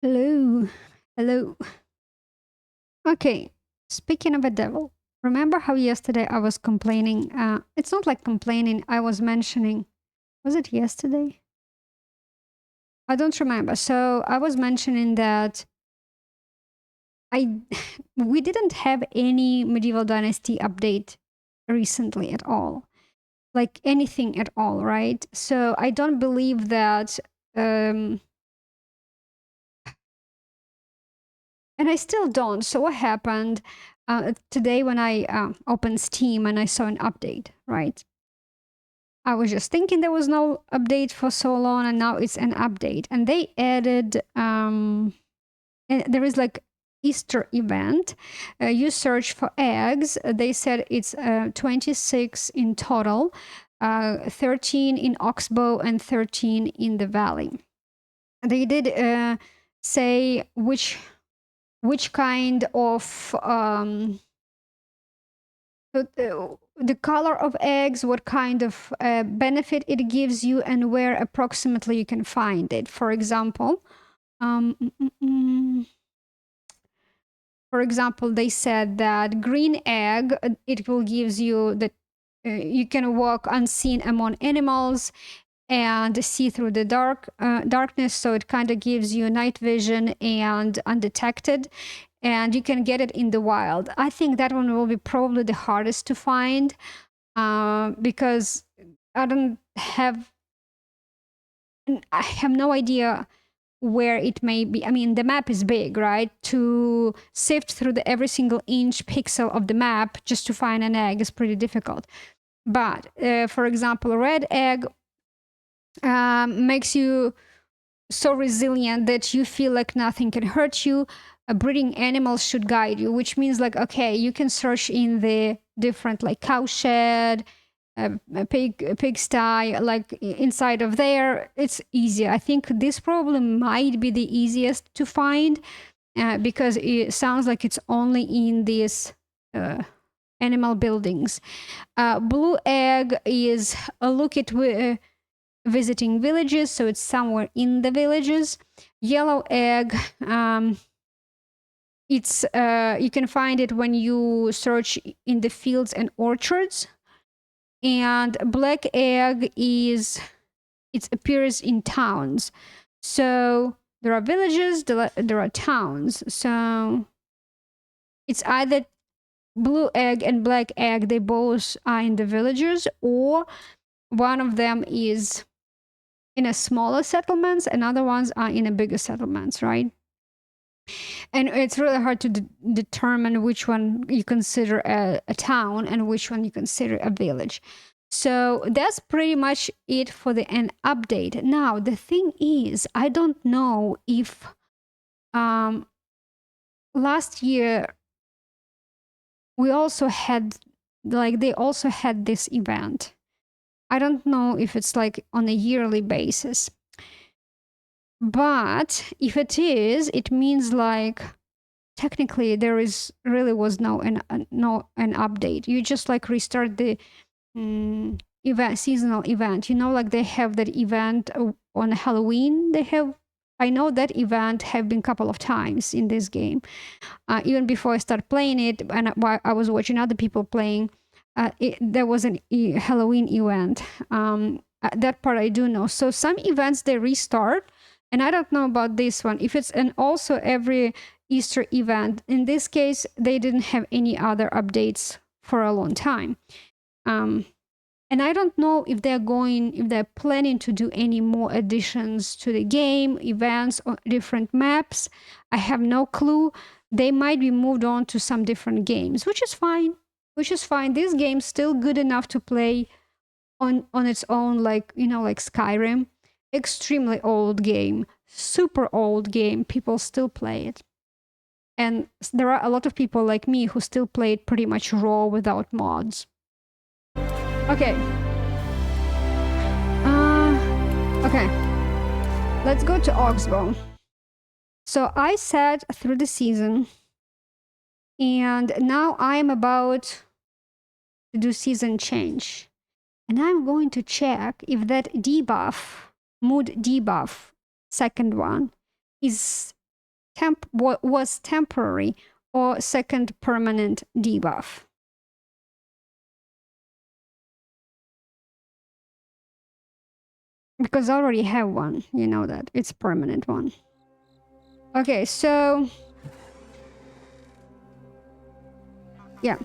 Hello. Hello. Okay. Speaking of a devil, remember how yesterday I was complaining? It's not like complaining, I was mentioning. Was it yesterday? I don't remember. So I was mentioning that I we didn't have any medieval dynasty update recently at all. Like anything at all, right? So I don't believe that um and I still don't. So what happened today when I opened Steam and I saw an update, right? I was just thinking there was no update for so long, and now it's an update, and they added and there is like Easter event. You search for eggs. They said it's 26 in total, 13 in Oxbow and 13 in the Valley. They did say which kind of the color of eggs, what kind of benefit it gives you, and where approximately you can find it. For example, um, mm, mm, mm. for example, they said that green egg, it will gives you that you can walk unseen among animals and see through the darkness, so it kind of gives you night vision and undetected, and you can get it in the wild. I think that one will be probably the hardest to find because I don't have I have no idea where it may be. I mean, the map is big, right? To sift through every single inch pixel of the map just to find an egg is pretty difficult. But for example, a red egg makes you so resilient that you feel like nothing can hurt you. Breeding animals should guide you, which means like, okay, you can search in the different like cowshed, a pigsty, like inside of there. It's easier. I think this probably might be the easiest to find because it sounds like it's only in these animal buildings. Blue egg is a look at visiting villages, so it's somewhere in the villages. Yellow egg, it's you can find it when you search in the fields and orchards. And black egg is it appears in towns. So there are villages, there are towns. So it's either blue egg and black egg, they both are in the villages, or one of them is in a smaller settlements and other ones are in a bigger settlements, right? And it's really hard to determine which one you consider a town and which one you consider a village. So that's pretty much it for an update. Now the thing is, I don't know if last year we also had like they also had this event. I don't know if it's like on a yearly basis. But if it is, it means like technically there is really was no an update. You just like restart the event, seasonal event. You know, like they have that event on Halloween. They have. I know that event have been a couple of times in this game. Even before I started playing it, and while I was watching other people playing, there was an Halloween event. That part I do know. So some events they restart, and I don't know about this one. If it's and also every Easter event. In this case, they didn't have any other updates for a long time. And I don't know if they're planning to do any more additions to the game, events, or different maps. I have no clue. They might be moved on to some different games, which is fine. This game's still good enough to play on its own, like, you know, like Skyrim. Extremely old game, super old game. People still play it. And there are a lot of people like me who still play it pretty much raw without mods. Okay. Okay. Let's go to Oxbow. So I sat through the season, and now I'm about to do season change. And I'm going to check if that debuff, mood debuff, second one, is was temporary or second permanent debuff. Because I already have one, you know that. It's a permanent one. Okay, so... yeah.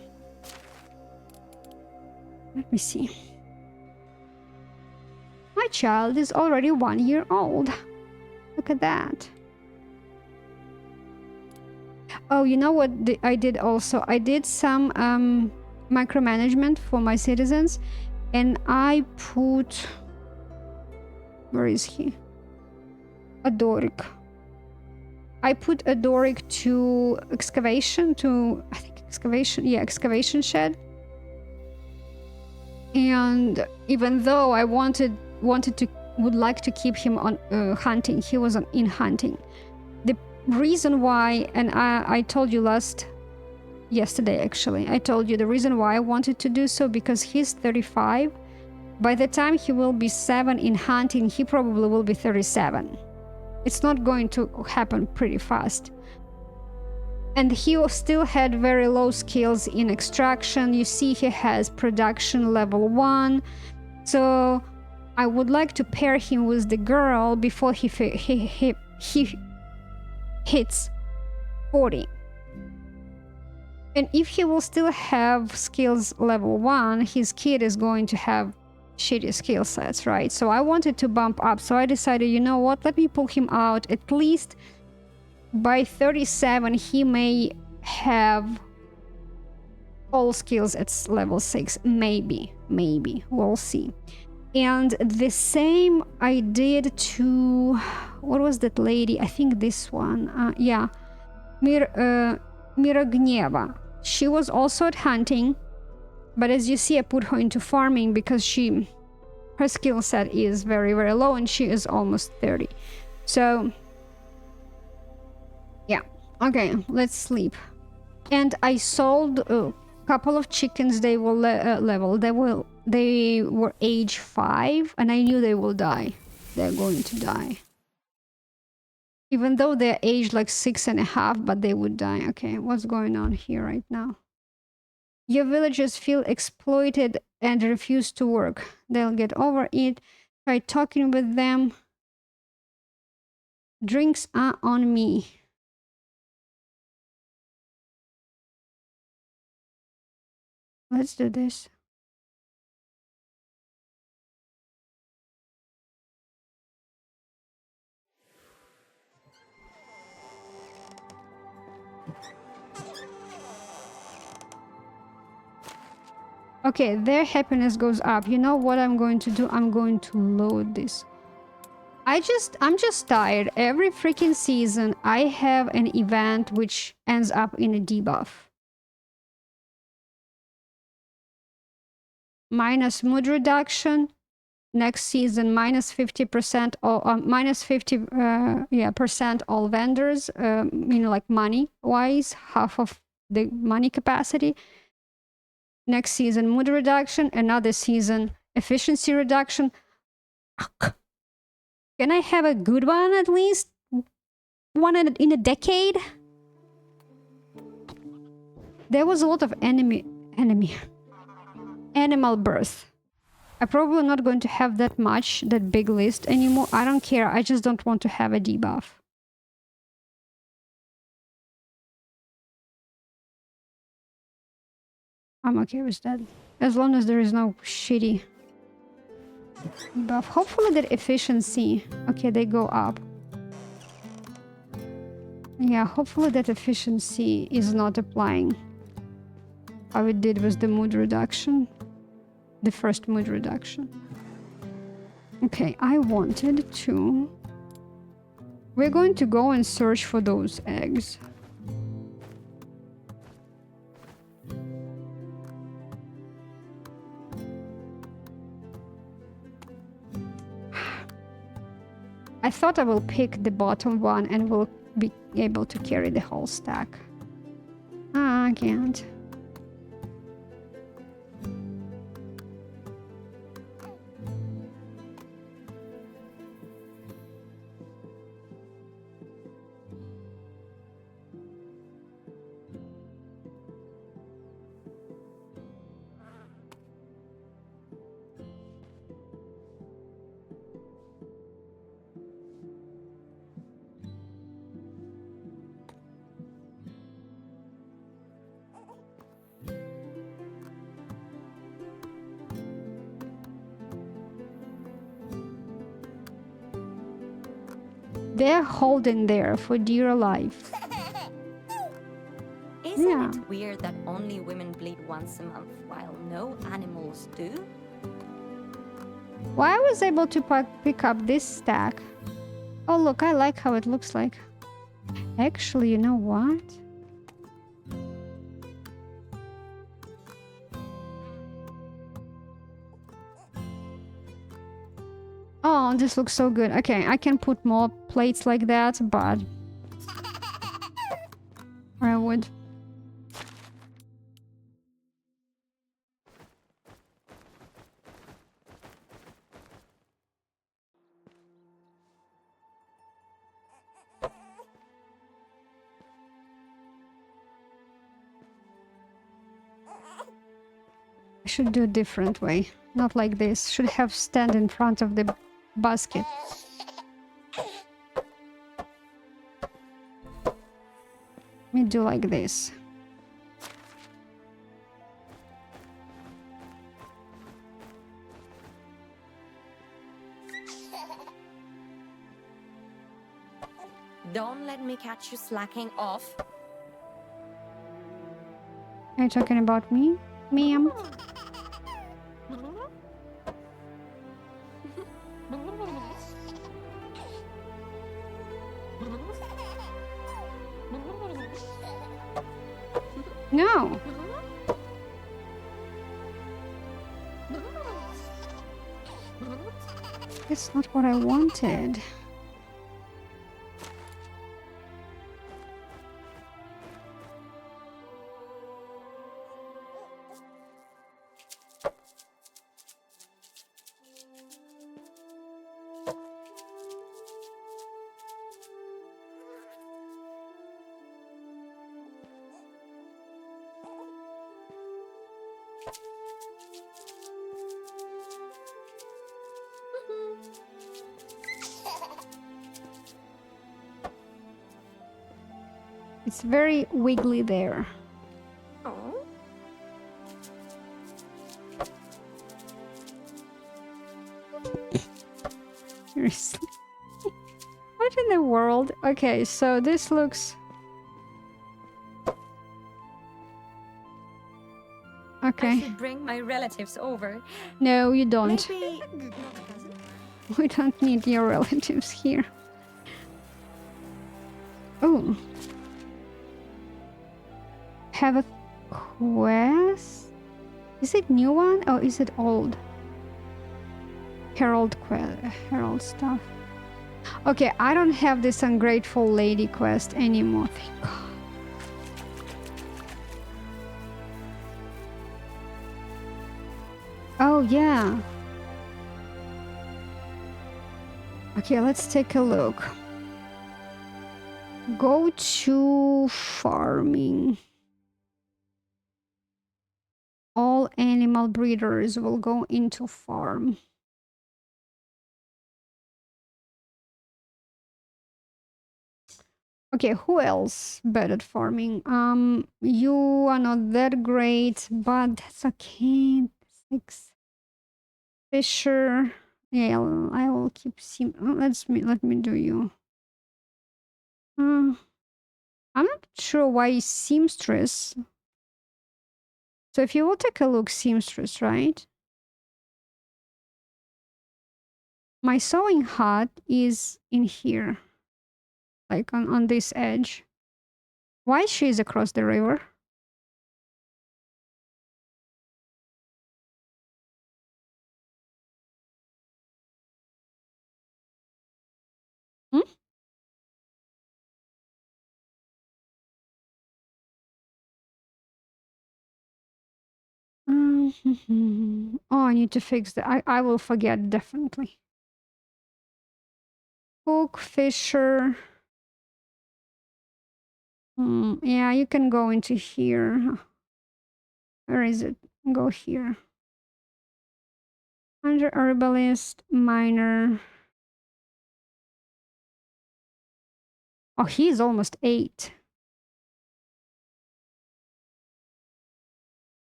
Let me see. My child is already 1 year old. Look at that. Oh, you know what I did also? I did some micromanagement for my citizens, and I put... where is he? Adoric. I put Adoric to excavation, to... I think excavation. Yeah, excavation shed. And even though I would like to keep him on hunting, he was in hunting. The reason why, and I told you yesterday actually, I told you the reason why I wanted to do so, because he's 35. By the time he will be 7 in hunting, he probably will be 37. It's not going to happen pretty fast. And he still had very low skills in extraction. You see he has production level 1. So I would like to pair him with the girl before he hits 40. And if he will still have skills level 1, his kid is going to have shitty skill sets, right? So I wanted to bump up. So I decided, you know what? Let me pull him out. At least by 37, he may have all skills at level 6. Maybe. We'll see. And the same I did to... what was that lady? I think this one. Yeah. Miragneva. She was also at hunting. But as you see, I put her into farming because her skill set is very, very low and she is almost 30. So... yeah. Okay, let's sleep. And I sold a couple of chickens. They were level. They were age 5, and I knew they will die. They're going to die. Even though they're aged like 6.5, but they would die. Okay, what's going on here right now? Your villagers feel exploited and refuse to work. They'll get over it. Try talking with them. Drinks are on me. Let's do this. Okay, their happiness goes up. You know what I'm going to do? I'm going to load this. I'm just tired. Every freaking season, I have an event which ends up in a debuff. Minus mood reduction. Next season, minus 50% or minus 50% all vendors. Like money wise, half of the money capacity. Next season, mood reduction. Another season, efficiency reduction. Can I have a good one at least? One in a decade? There was a lot of animal birth. I'm probably not going to have that big list anymore. I don't care. I just don't want to have a debuff. I'm okay with that. As long as there is no shitty debuff. Hopefully that efficiency... okay, they go up. Yeah, hopefully that efficiency is not applying how it did with the mood reduction. The first mood reduction. Okay, I wanted to... we're going to go and search for those eggs. I thought I will pick the bottom one and will be able to carry the whole stack. I can't. They're holding there for dear life. Isn't Yeah. it weird that only women bleed once a month while no animals do? Well, I was able to pick up this stack. Oh, look, I like how it looks like. Actually, you know what? Oh, this looks so good. Okay, I can put more plates like that, but I would. I should do a different way. Not like this. Should have stand in front of the basket. Let me do like this. Don't let me catch you slacking off. Are you talking about me, ma'am? No. That's not what I wanted. It's very wiggly there. Oh. Seriously. What in the world? Okay, so this looks... Okay. I should bring my relatives over. No, you don't. Maybe not a cousin? We don't need your relatives here. Oh. Have a quest? Is it new one or is it old? Herald quest, Herald stuff. Okay, I don't have this ungrateful lady quest anymore. Thank God. Oh yeah. Okay, let's take a look. Go to farming. All animal breeders will go into farm. Okay, who else bad at farming? You are not that great, but that's okay. 6 Fisher. Yeah, I will keep let me do you. I'm not sure why seamstress. So if you will take a look, seamstress, right? My sewing hut is in here, like on this edge. Why she is across the river? Hmm? Oh, I need to fix that. I will forget definitely. Cook, Fisher. Yeah, you can go into here. Where is it? Go here. Under herbalist, miner. Oh, he's almost 8.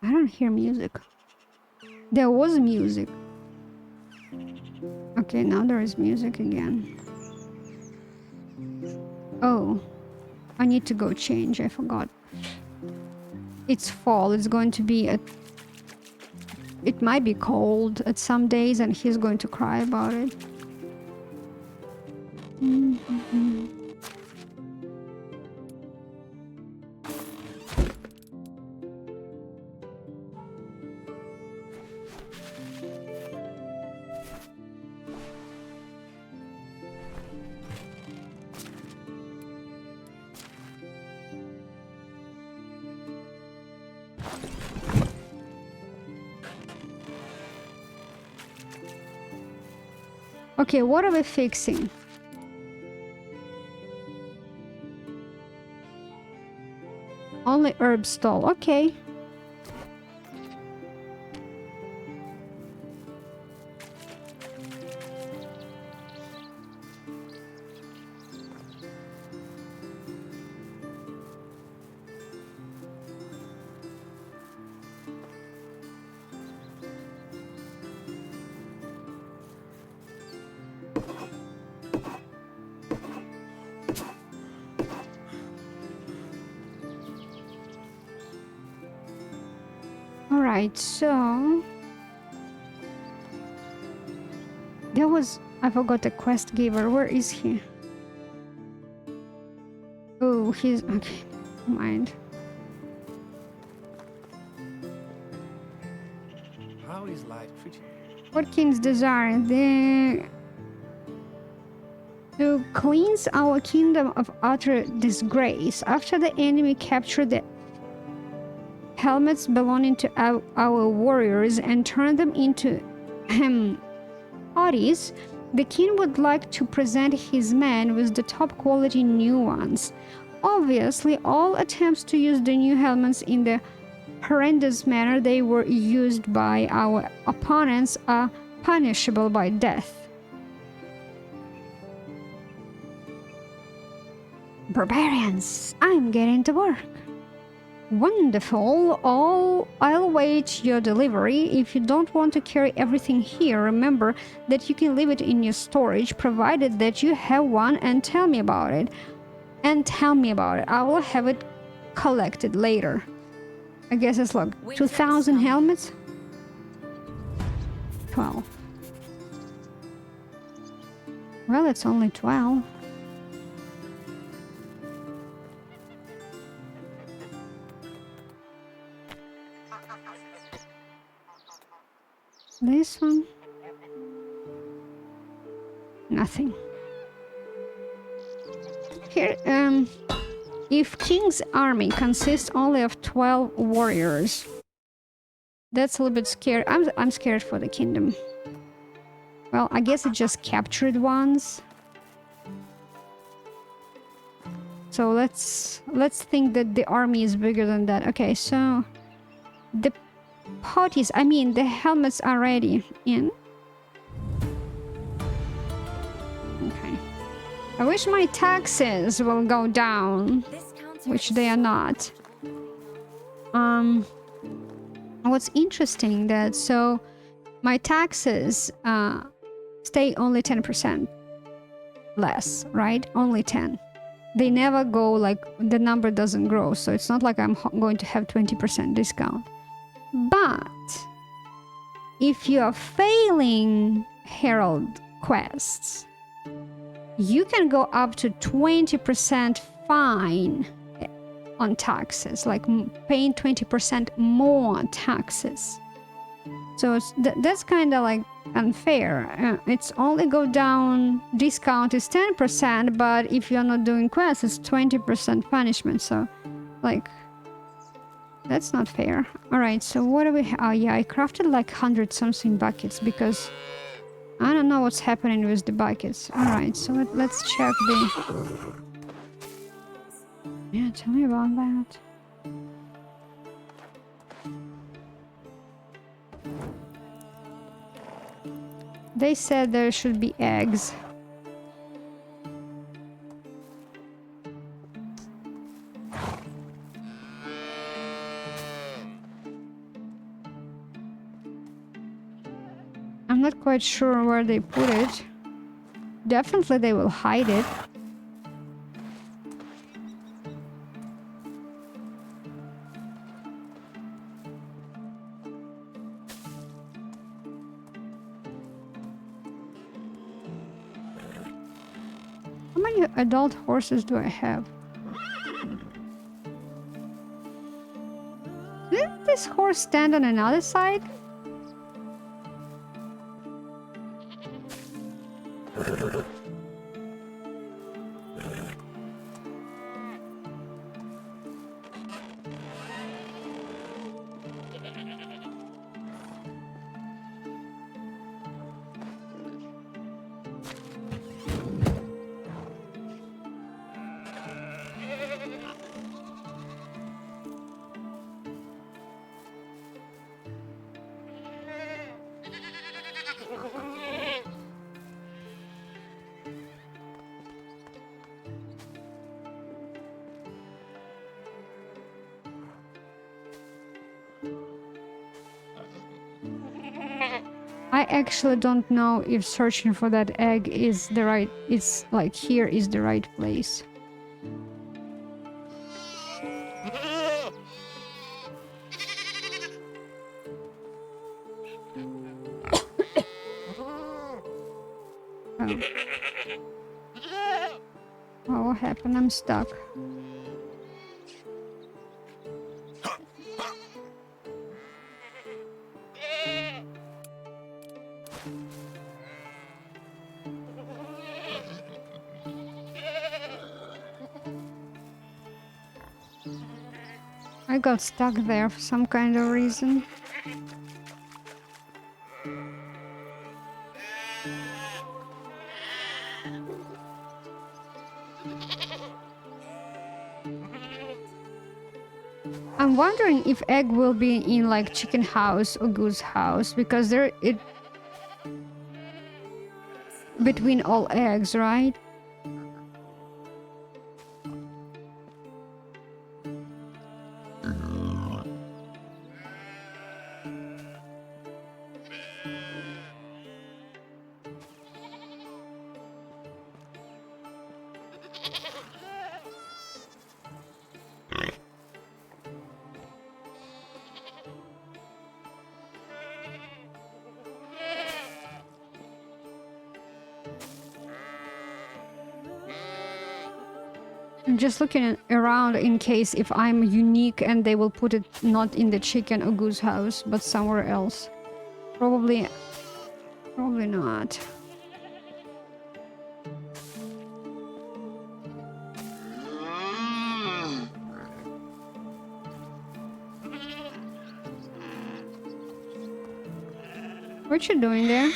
I don't hear music. There was music. Okay, now there is music again. Oh, I need to go change. I forgot. It's fall. It's going to be it might be cold at some days, and he's going to cry about it. Mm-hmm. Okay, what are we fixing? Only herb stall. Okay. Alright, so there was, I forgot the quest giver. Where is he? Oh, he's okay. Never mind. How is life treating you? What king's desire? To cleanse our kingdom of utter disgrace. After the enemy captured the helmets belonging to our warriors and turned them into bodies, the king would like to present his men with the top quality new ones. Obviously, all attempts to use the new helmets in the horrendous manner they were used by our opponents are punishable by death. Barbarians, I'm getting to work. Wonderful. I'll wait your delivery. If you don't want to carry everything here, remember that you can leave it in your storage, provided that you have one, and tell me about it. I will have it collected later. I guess it's like 2,000 helmets? 12. Well, it's only 12. This one? Nothing. Here, if King's army consists only of 12 warriors, that's a little bit scary. I'm scared for the kingdom. Well, I guess it just captured ones. So let's think that the army is bigger than that. Okay, so the parties, I mean the helmets are ready in. Okay. I wish my taxes will go down, which they are not. What's interesting that so my taxes stay only 10% less, right? Only 10. They never go, like, the number doesn't grow, so it's not like I'm going to have 20% discount. But if you are failing Herald quests, you can go up to 20% fine on taxes, like paying 20% more taxes. So that's kind of like unfair. It's only go down, discount is 10%, but if you're not doing quests, it's 20% punishment. So, like, that's not fair. Alright, so what do we have? Oh yeah, I crafted like 100 something buckets because I don't know what's happening with the buckets. Alright, so let's check the... Yeah, tell me about that. They said there should be eggs. quite sure where they put it. Definitely they will hide it. How many adult horses do I have? Didn't this horse stand on another side? I actually don't know if searching for that egg is the right... It's like here is the right place. Oh. Oh, what happened? I'm stuck. I got stuck there for some kind of reason. I'm wondering if egg will be in like chicken house or goose house, because there it between all eggs, right? I'm just looking around in case if I'm unique and they will put it not in the chicken or goose house, but somewhere else. Probably not. What you doing there?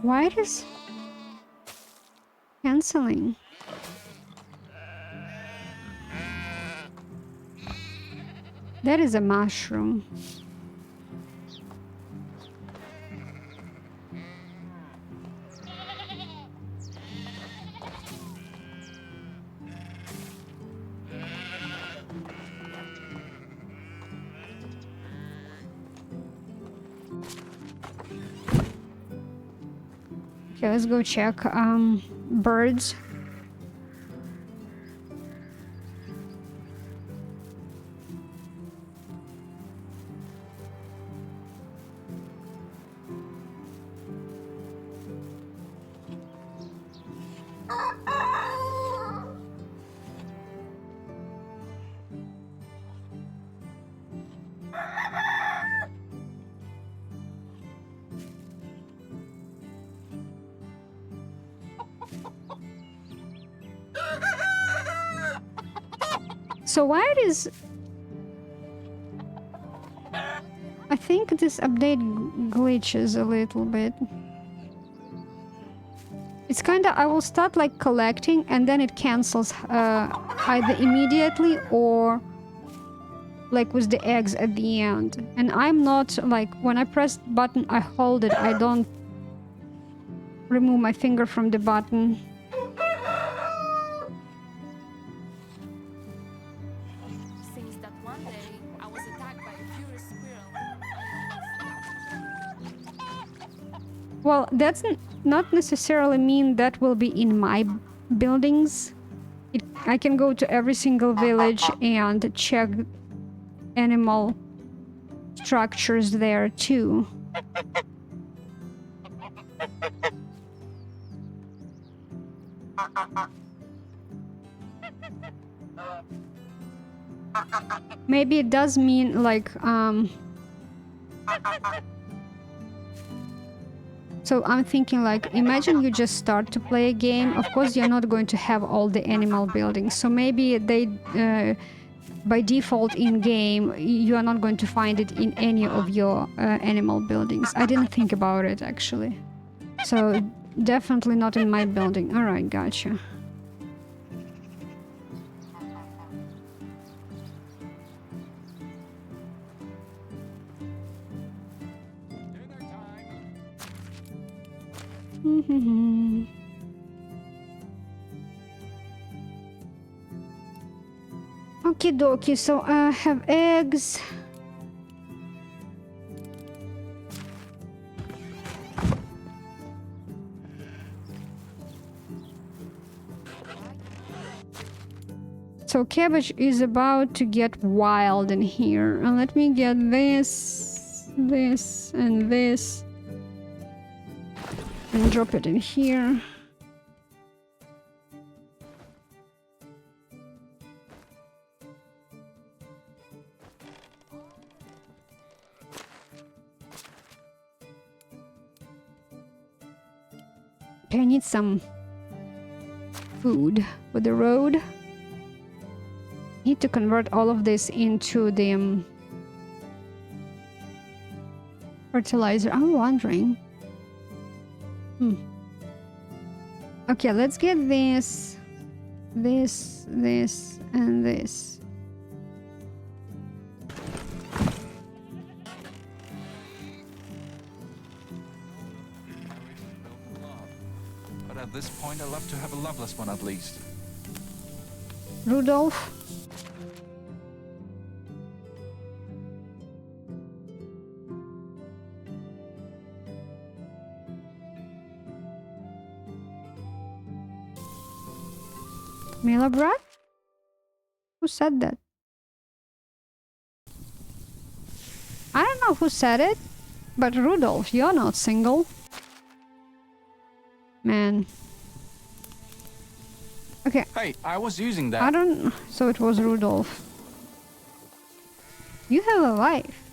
Why it is canceling? That is a mushroom. Okay, let's go check birds. So why it is... I think this update glitches a little bit. It's kinda... I will start like collecting and then it cancels either immediately or like with the eggs at the end. And I'm not like... When I press button, I hold it. I don't remove my finger from the button. that's not necessarily mean that will be in my buildings. I can go to every single village and check animal structures there too. Maybe it does mean like so I'm thinking like, imagine you just start to play a game. Of course, you're not going to have all the animal buildings. So maybe they, by default in game, you are not going to find it in any of your animal buildings. I didn't think about it actually. So definitely not in my building. All right, gotcha. Okie dokie, so I have eggs. So cabbage is about to get wild in here. And let me get this, this, and this. And drop it in here. Okay, I need some food for the road. Need to convert all of this into the fertilizer. I'm wondering. Okay, let's get this, this, this, and this. But at this point, I'd love to have a loveless one at least. Rudolph. Milabrat? Who said that? I don't know who said it, but Rudolph, you're not single. Man. Okay. Hey, I was using that. I don't... So it was Rudolph. You have a wife.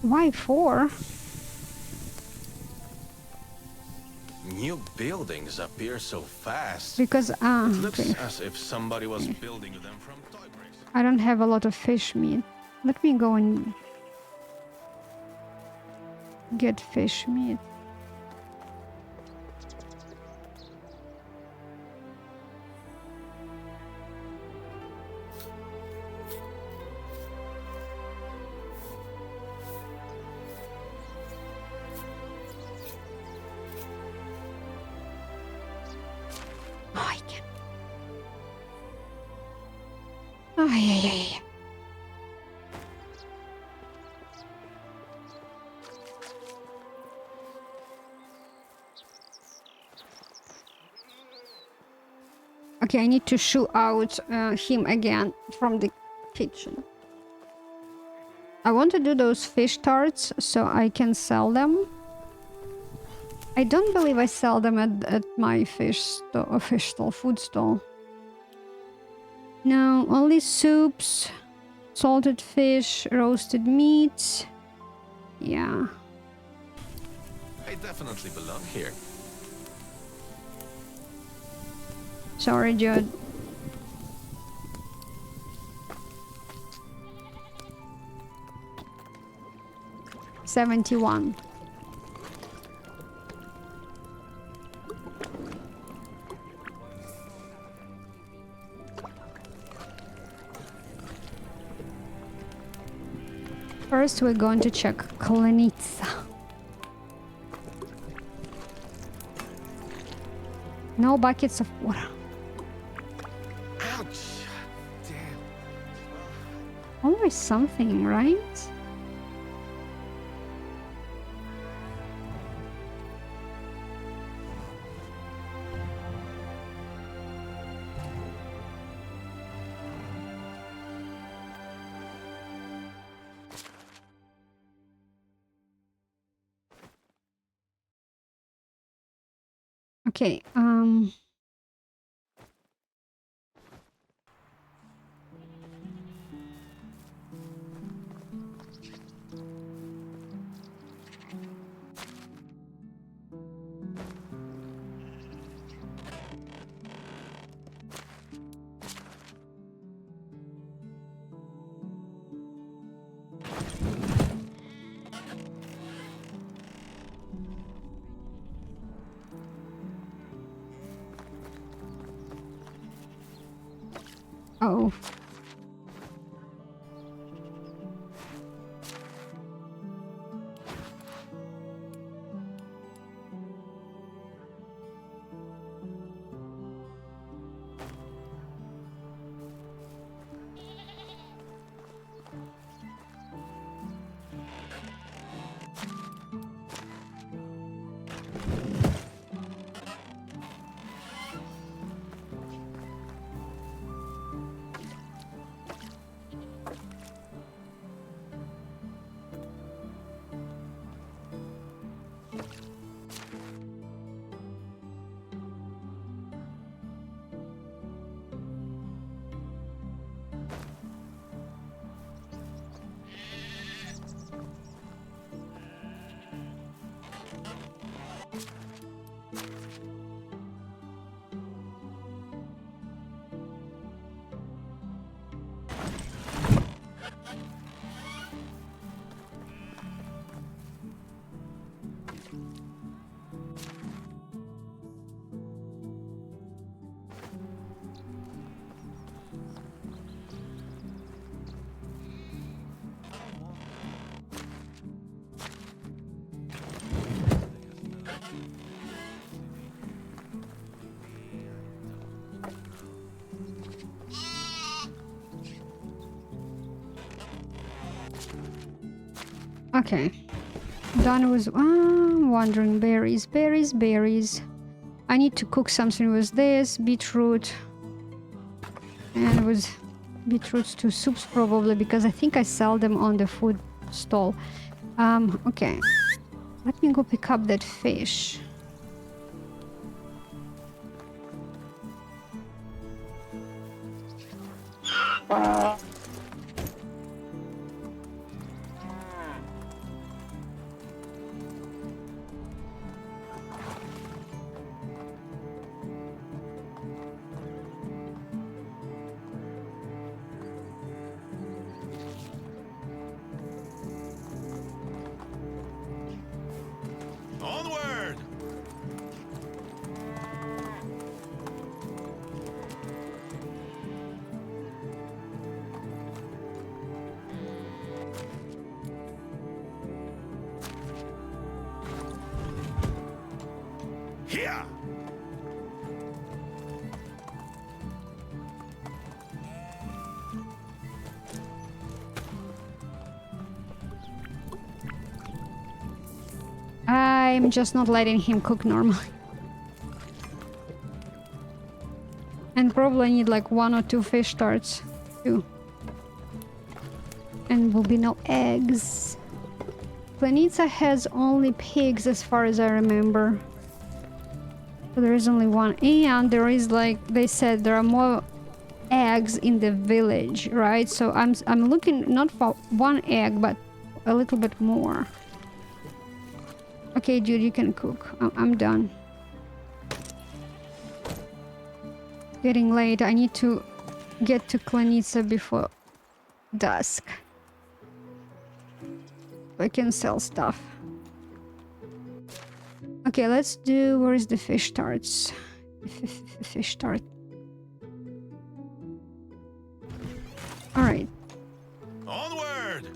Why 4? New buildings appear so fast. Because, It looks okay. as if somebody was building them from toy bricks. I don't have a lot of fish meat. Let me go and get fish meat. Oh, I can. Oh, yeah. Okay, I need to shoo out him again from the kitchen. I want to do those fish tarts so I can sell them. I don't believe I sell them at my fish stall, food stall. No, only soups, salted fish, roasted meat. Yeah. I definitely belong here. Sorry, Jude. $71. First, we're going to check Kolenitsa. No buckets of water. Ouch! Damn. Always something, right? Okay, oh. Okay. Done with wandering berries, berries, berries. I need to cook something with this beetroot and with beetroots to soups probably because I think I sell them on the food stall. Okay. Let me go pick up that fish. Onward! Here! I'm just not letting him cook normally. And probably need like 1 or 2 fish tarts too. And will be no eggs. Planeta has only pigs as far as I remember. So there is only one. And there is like they said there are more eggs in the village, right? So I'm looking not for 1 egg but a little bit more. Okay, dude, you can cook. I'm done. Getting late. I need to get to Klanitsa before dusk. I can sell stuff. Okay, let's do... Where is the fish tarts? Fish tart. Alright. Onward!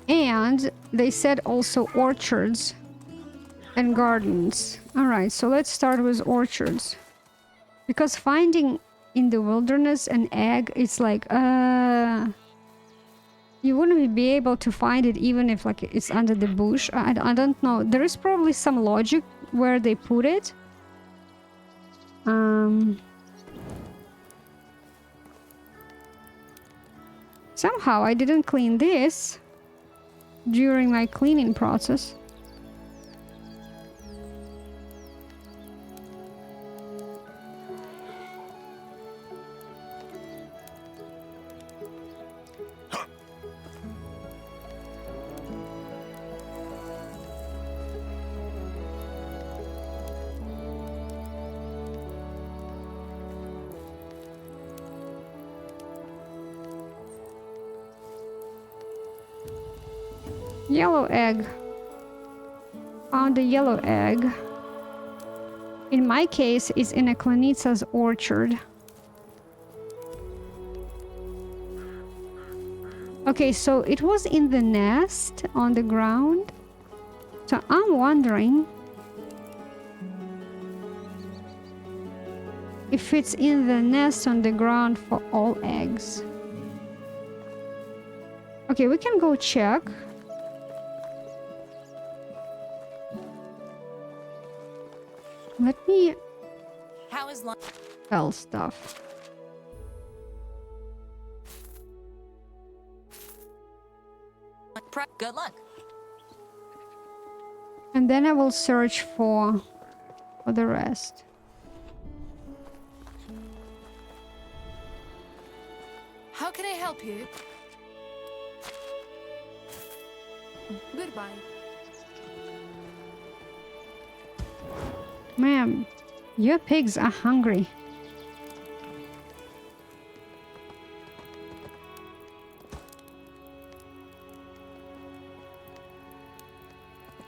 And they said also orchards and gardens. Alright, so let's start with orchards. Because finding in the wilderness, an egg, it's like, you wouldn't be able to find it even if like it's under the bush. I don't know. There is probably some logic where they put it. Somehow I didn't clean this during my cleaning process. Yellow egg. Found a yellow egg. In my case, it's in a Klanitsa's orchard. Okay, so it was in the nest on the ground. So I'm wondering if it's in the nest on the ground for all eggs. Okay, we can go check. Let me How is lunch? sell stuff. Good luck. And then I will search for the rest. How can I help you? Goodbye. Ma'am, your pigs are hungry.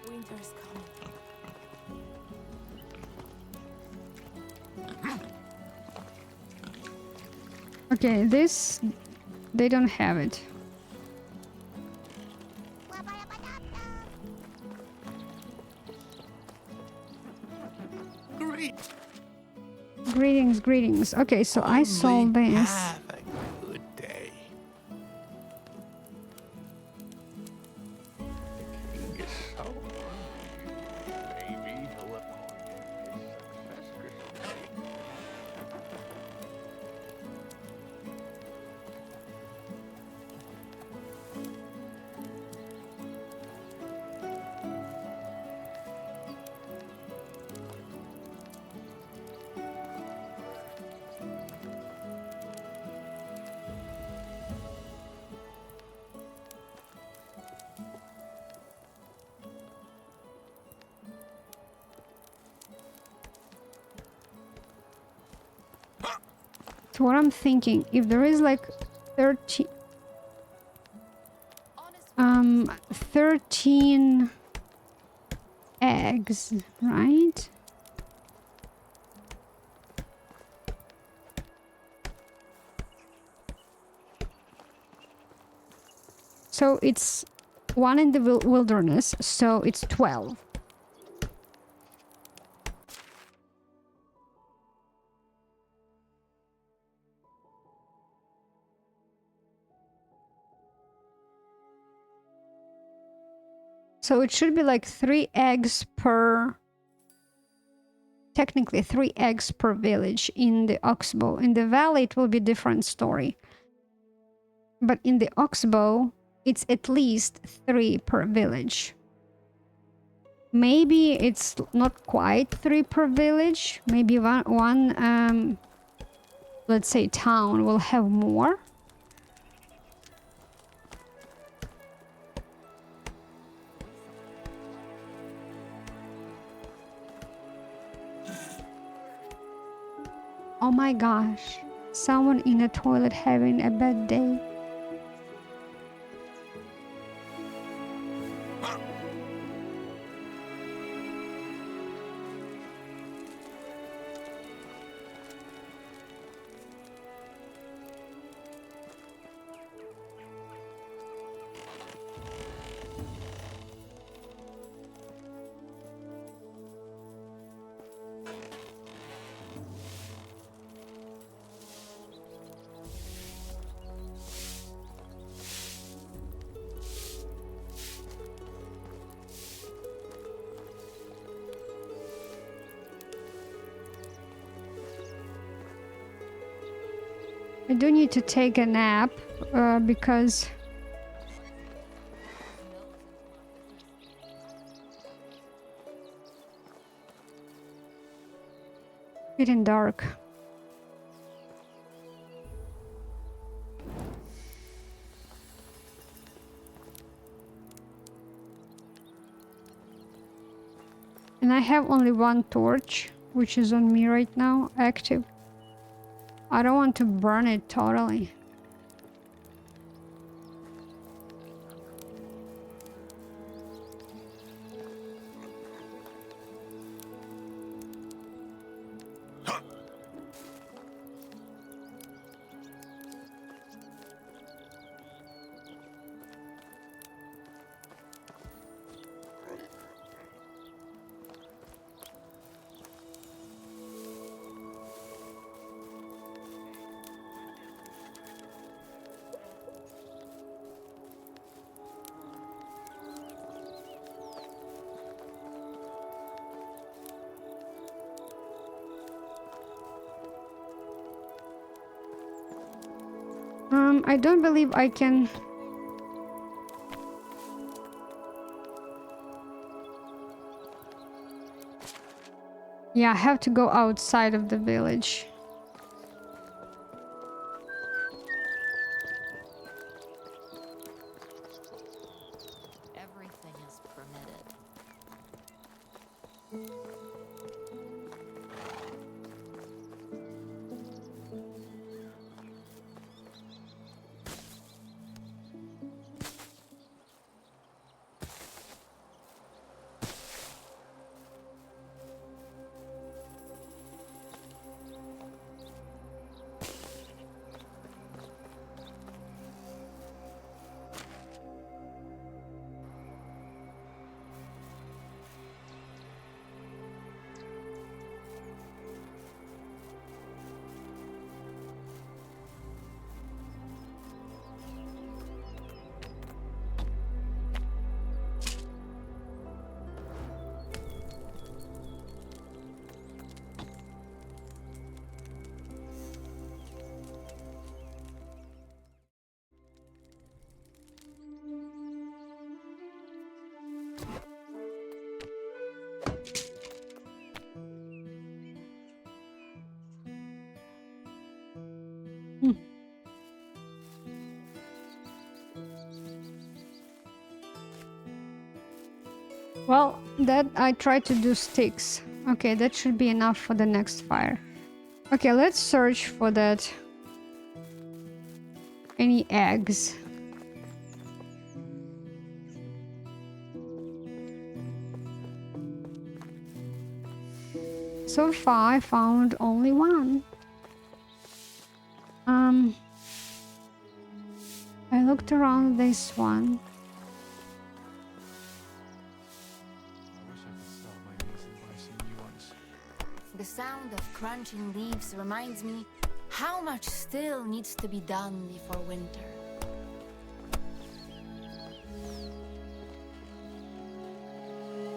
Winter's coming. Okay, this... they don't have it. Greetings, greetings. Okay, so I sold this. Have a good day. The king is so hungry. Maybe he'll appoint his successor. So what I'm thinking, if there is like 13 eggs, right? So it's one in the wilderness, so it's 12. So it should be like 3 eggs per... technically 3 eggs per village in the Oxbow. In the valley it will be a different story. But in the Oxbow, it's at least 3 per village. Maybe it's not quite 3 per village. Maybe one let's say town will have more. Oh my gosh, someone in a toilet having a bad day. I do need to take a nap because it's getting dark. And I have only one torch, which is on me right now, active. I don't want to burn it totally. I don't believe I can. Yeah, I have to go outside of the village. Everything is permitted. Well, that I tried to do sticks. Okay, that should be enough for the next fire. Okay, let's search for that. Any eggs? So far, I found only one. I looked around this one. I wish I could stop my niece and buy some new ones. The sound of crunching leaves reminds me how much still needs to be done before winter.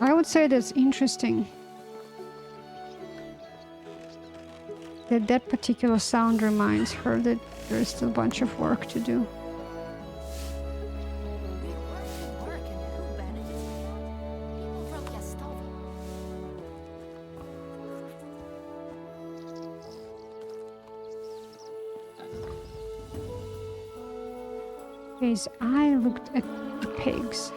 I would say that's interesting. That particular sound reminds her that there's still a bunch of work to do. Work and who benefits? People from Castel. Because I looked at the pigs.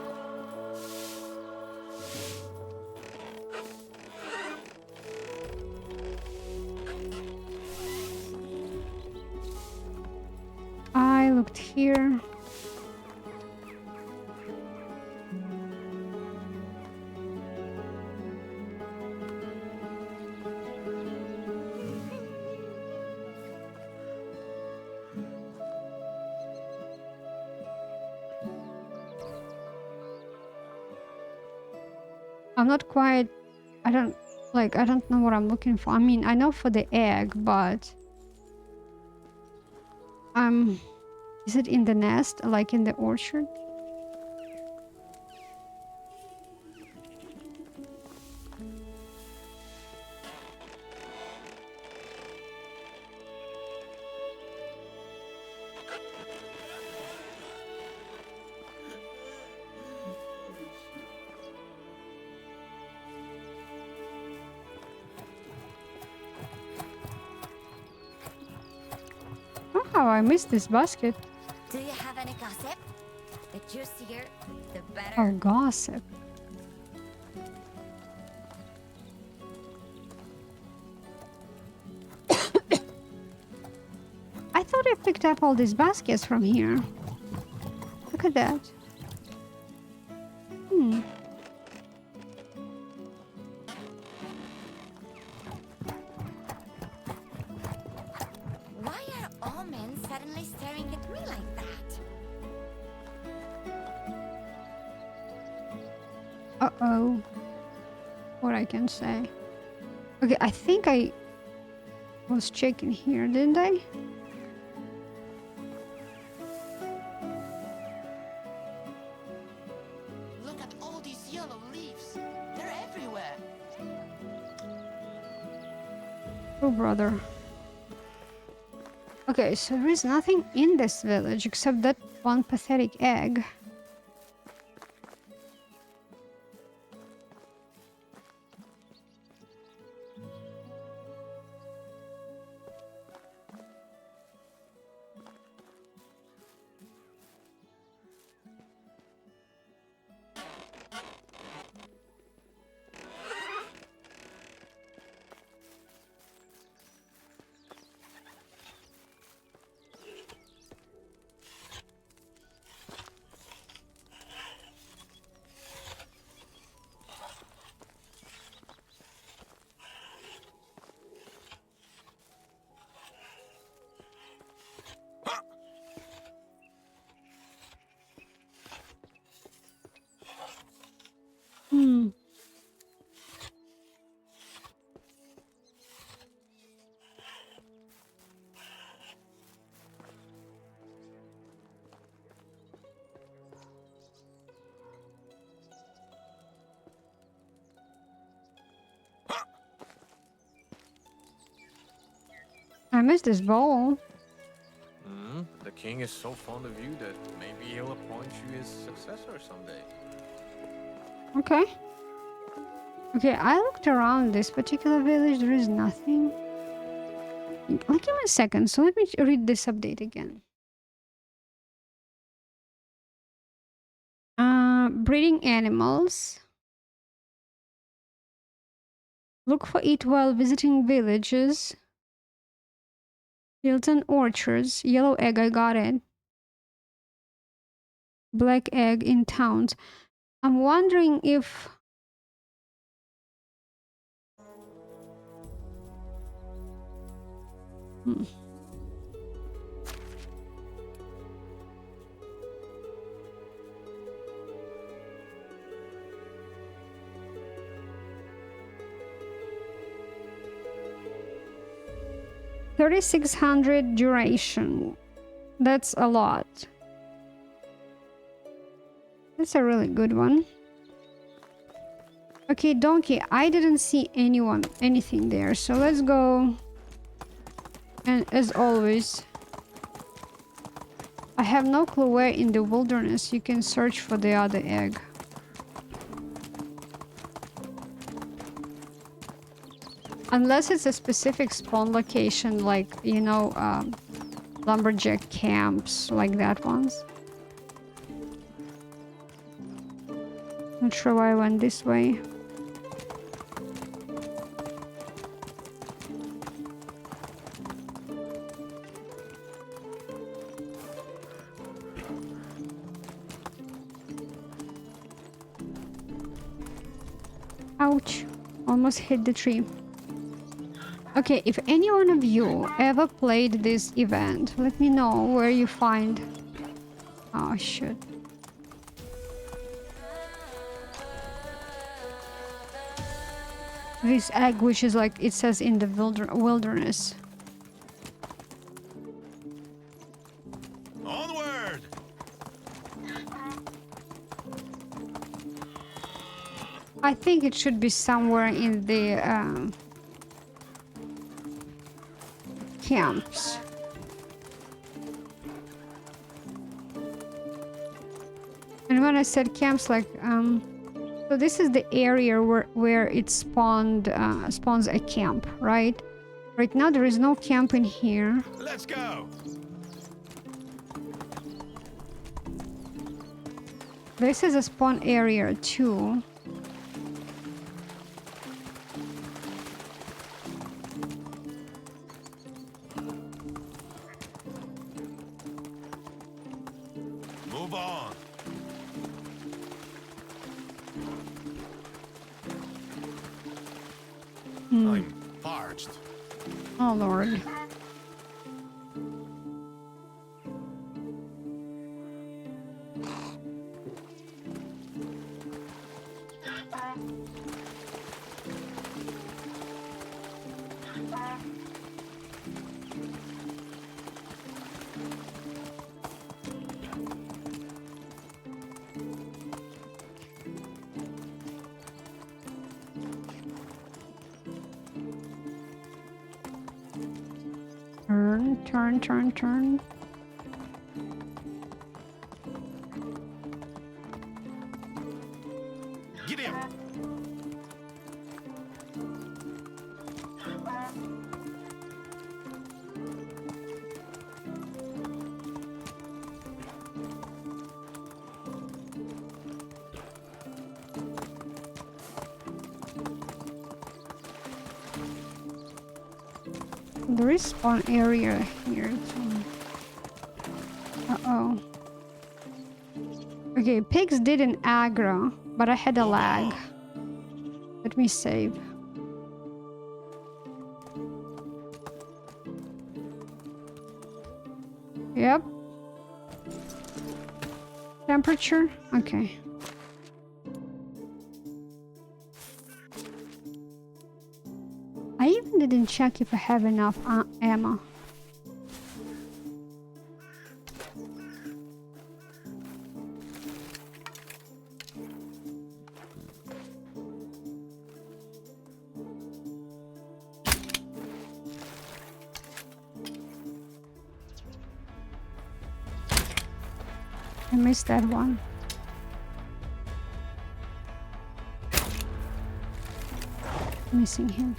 I looked here. I'm not quite, I don't know what I'm looking for. I mean, I know for the egg, but is it in the nest, like in the orchard? Wow, I missed this basket. Do you have any gossip? The juicier, the better. Oh, gossip. I thought I picked up all these baskets from here. Look at that. Hmm. Why are all men suddenly staring at me like that? Uh-oh. What I can say. Okay, I think I was checking here, didn't I? Look at all these yellow leaves. They're everywhere. Oh, brother. Okay, so there is nothing in this village except that one pathetic egg. Hmm. I missed this bowl. The king is so fond of you that maybe he'll appoint you his successor someday. Okay. Okay, I looked around this particular village. There is nothing. Like, give me a second. So let me read this update again. Breeding animals. Look for it while visiting villages. Fields and orchards. Yellow egg, I got it. Black egg in towns. I'm wondering if... Hmm. $3,600 duration. That's a lot. That's a really good one. Okay, donkey, I didn't see anything there. So let's go. And as always, I have no clue where in the wilderness you can search for the other egg. Unless it's a specific spawn location, like, you know, lumberjack camps, like that ones. Not sure why I went this way. Ouch. Almost hit the tree. Okay, if any one of you ever played this event, let me know where you find... Oh, shit. This egg, which is like, it says in the wilderness. Onward! I think it should be somewhere in the camps. And when I said camps, like, so this is the area where it spawns a camp, right? Right now there is no camp in here. Let's go! This is a spawn area too. Move on. I'm parched. Oh Lord. Turn. Get him. There is spawn area here too. Uh-oh. Okay, pigs didn't aggro, but I had a lag. Let me save. Yep. Temperature? Okay. I even didn't check if I have enough ammo. I missed that one. Missing him.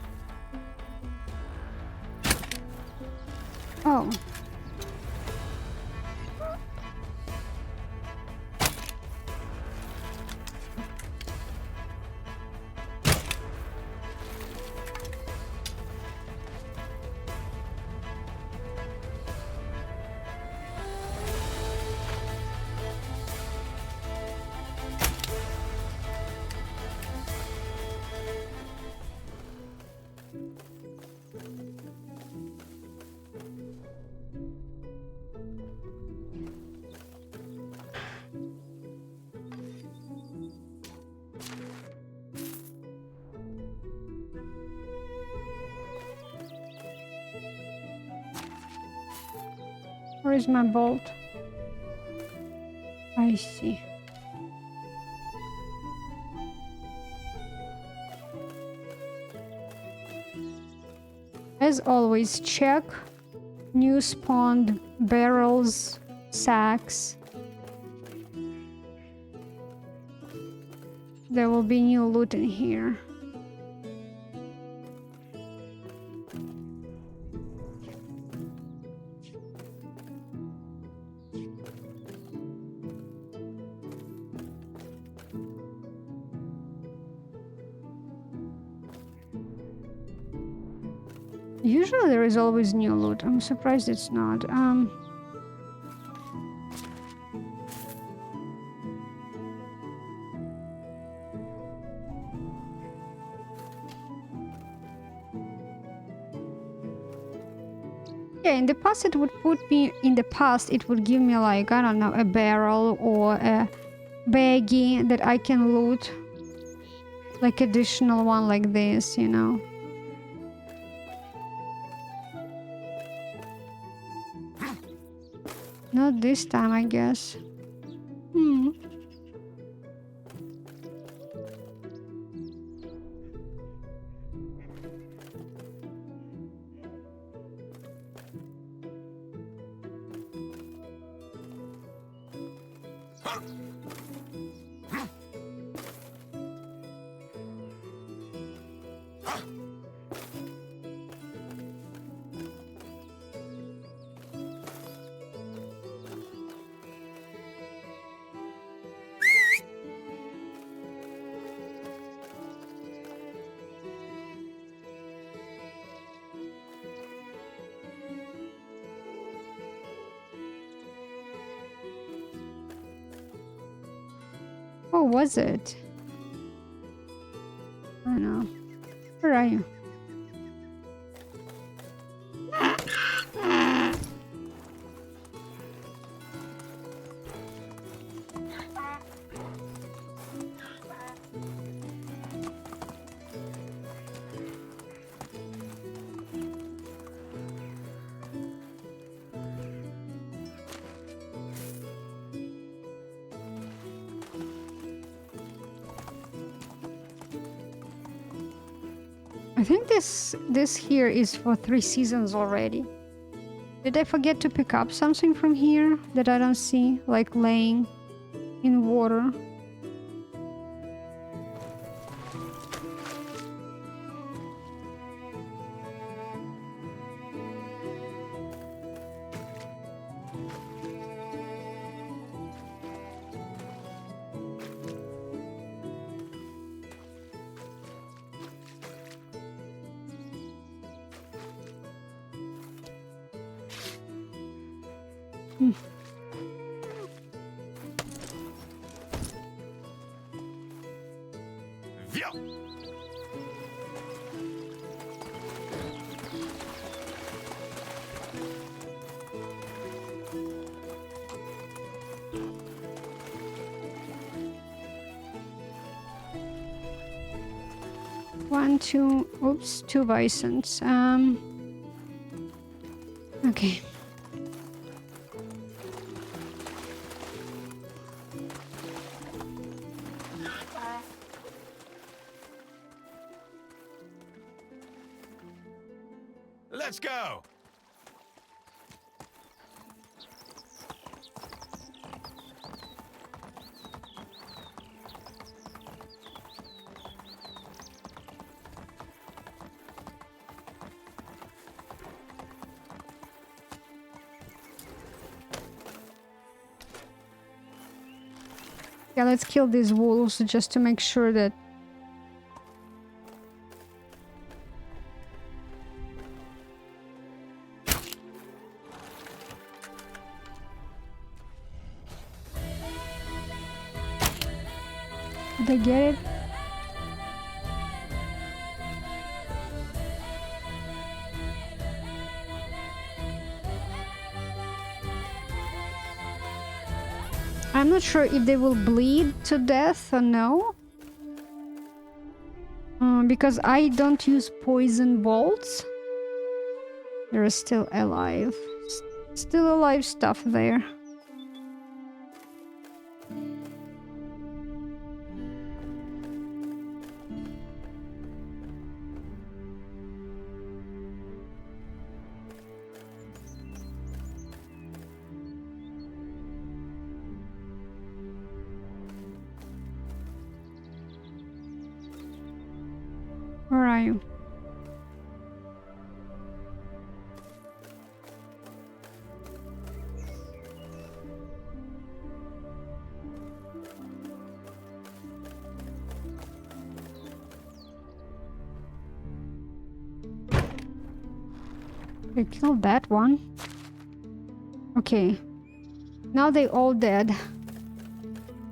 Oh. Where is my bolt? I see. As always, check new spawned barrels, sacks. There will be new loot in here. Usually there is always new loot. I'm surprised it's not. Yeah, in the past it would give me like, I don't know, a barrel or a baggie that I can loot. Like additional one like this, you know. Not this time, I guess. Oh, was it? I don't know. Where are you? I think this here is for 3 seasons already. Did I forget to pick up something from here that I don't see, like laying in water? Two bisons. Okay. Let's go. Yeah, let's kill these wolves just to make sure that... Did I get it? I'm not sure if they will bleed to death or no. Because I don't use poison bolts. They're still alive. Still alive stuff there. Where are you? I killed that one. Okay. Now they all dead.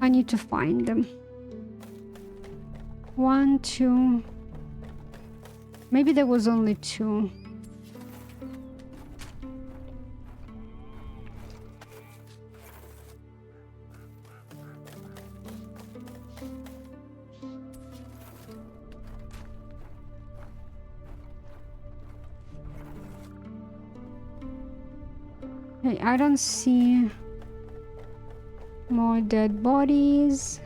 I need to find them. 1, 2... Maybe there was only 2. Hey, I don't see more dead bodies.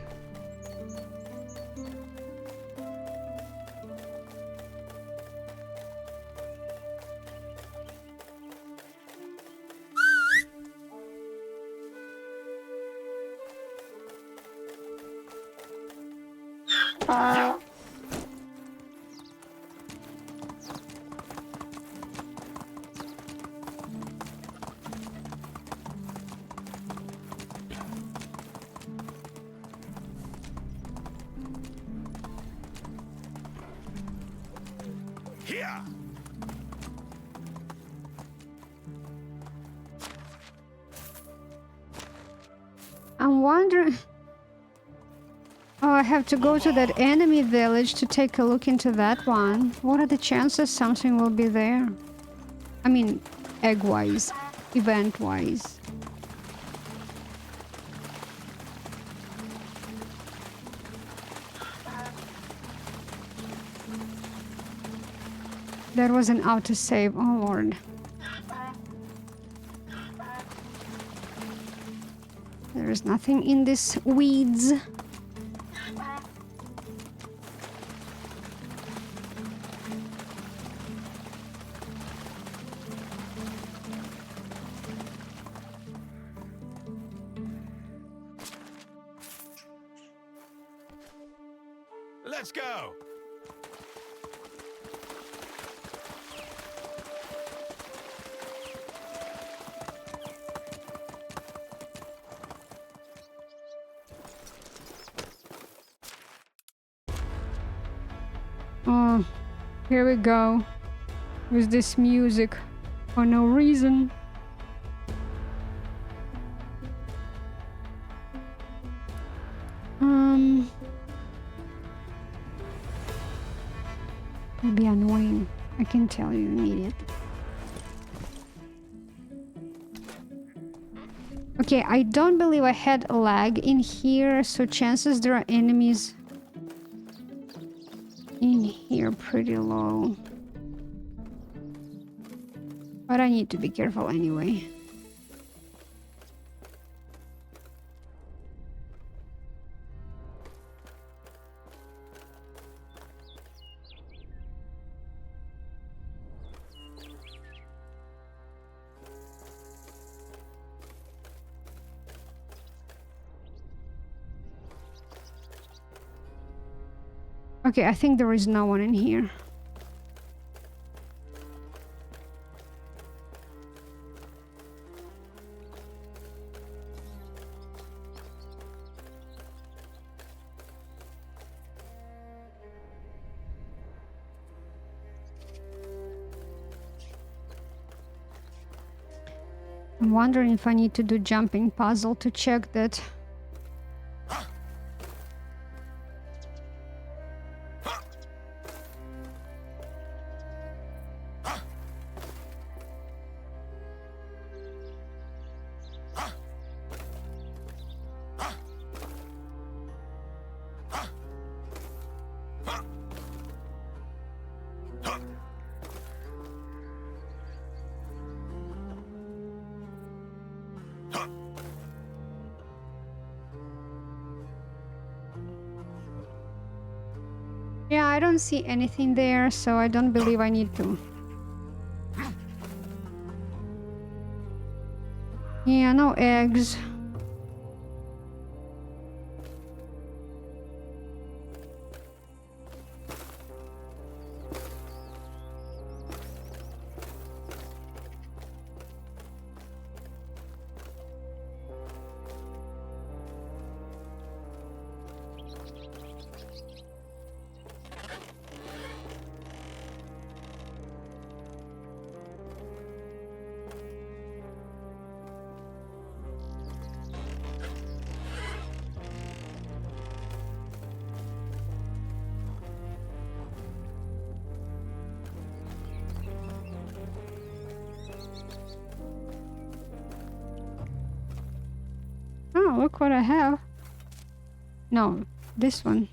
Here. I'm wondering... I have to go to that enemy village to take a look into that one. What are the chances something will be there? I mean, egg-wise, event-wise. There was an autosave. Oh, Lord. There is nothing in these weeds. Let's go. Oh, here we go. With this music for no reason. It'll be annoying. I can tell you immediately. Okay, I don't believe I had a lag in here, so chances there are enemies in here pretty low. But I need to be careful anyway. Okay, I think there is no one in here. I'm wondering if I need to do jumping puzzle to check that. Yeah, I don't see anything there, so I don't believe I need to. Yeah, no eggs. Oh, look what I have. No, this one.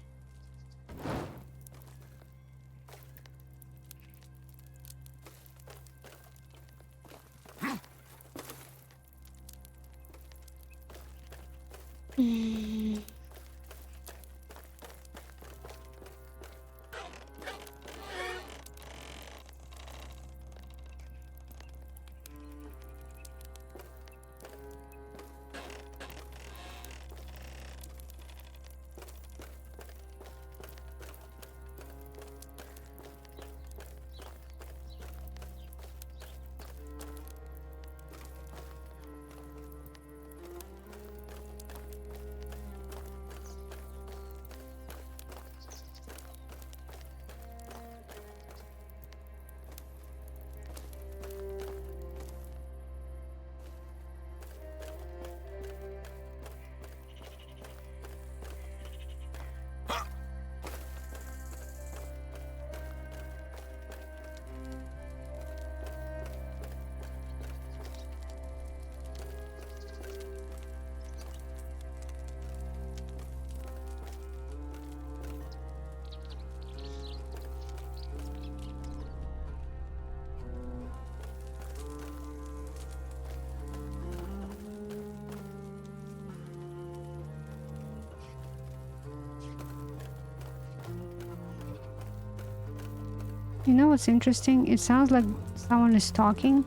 You know what's interesting? It sounds like someone is talking.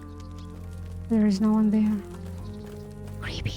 There is no one there. Creepy.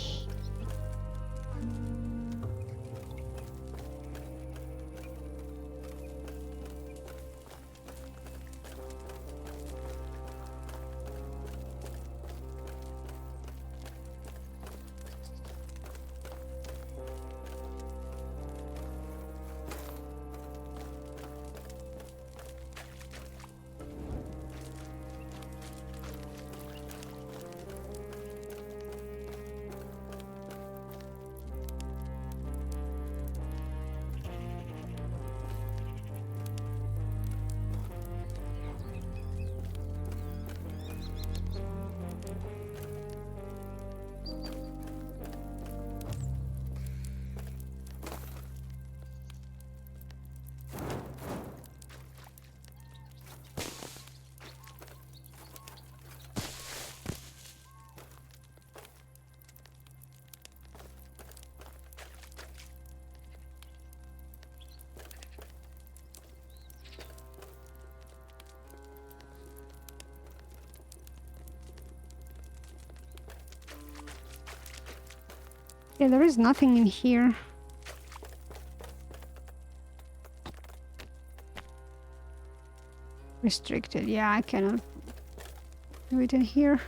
Yeah, there is nothing in here. Restricted. Yeah, I cannot do it in here.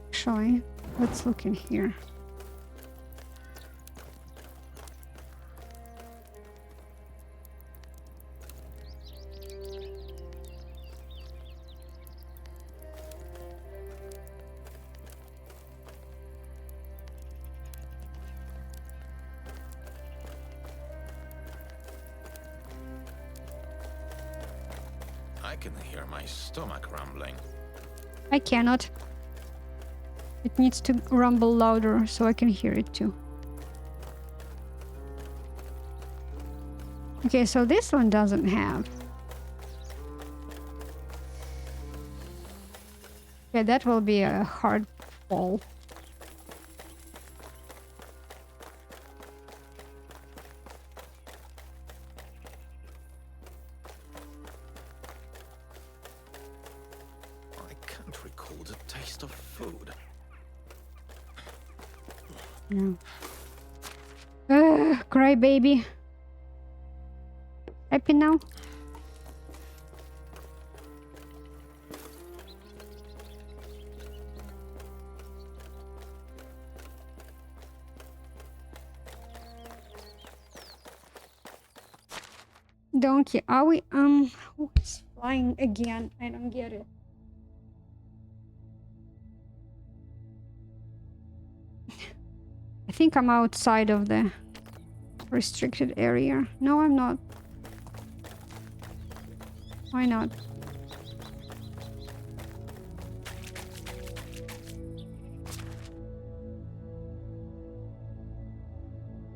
Actually, let's look in here. I can hear my stomach rumbling. I cannot. It needs to rumble louder so I can hear it too. Okay, so this one doesn't have. Yeah, that will be a hard fall. I can't recall the taste of food. No. Cry baby. Happy now? Donkey, are we who's flying again? I don't get it. I think I'm outside of the restricted area. No, I'm not. Why not?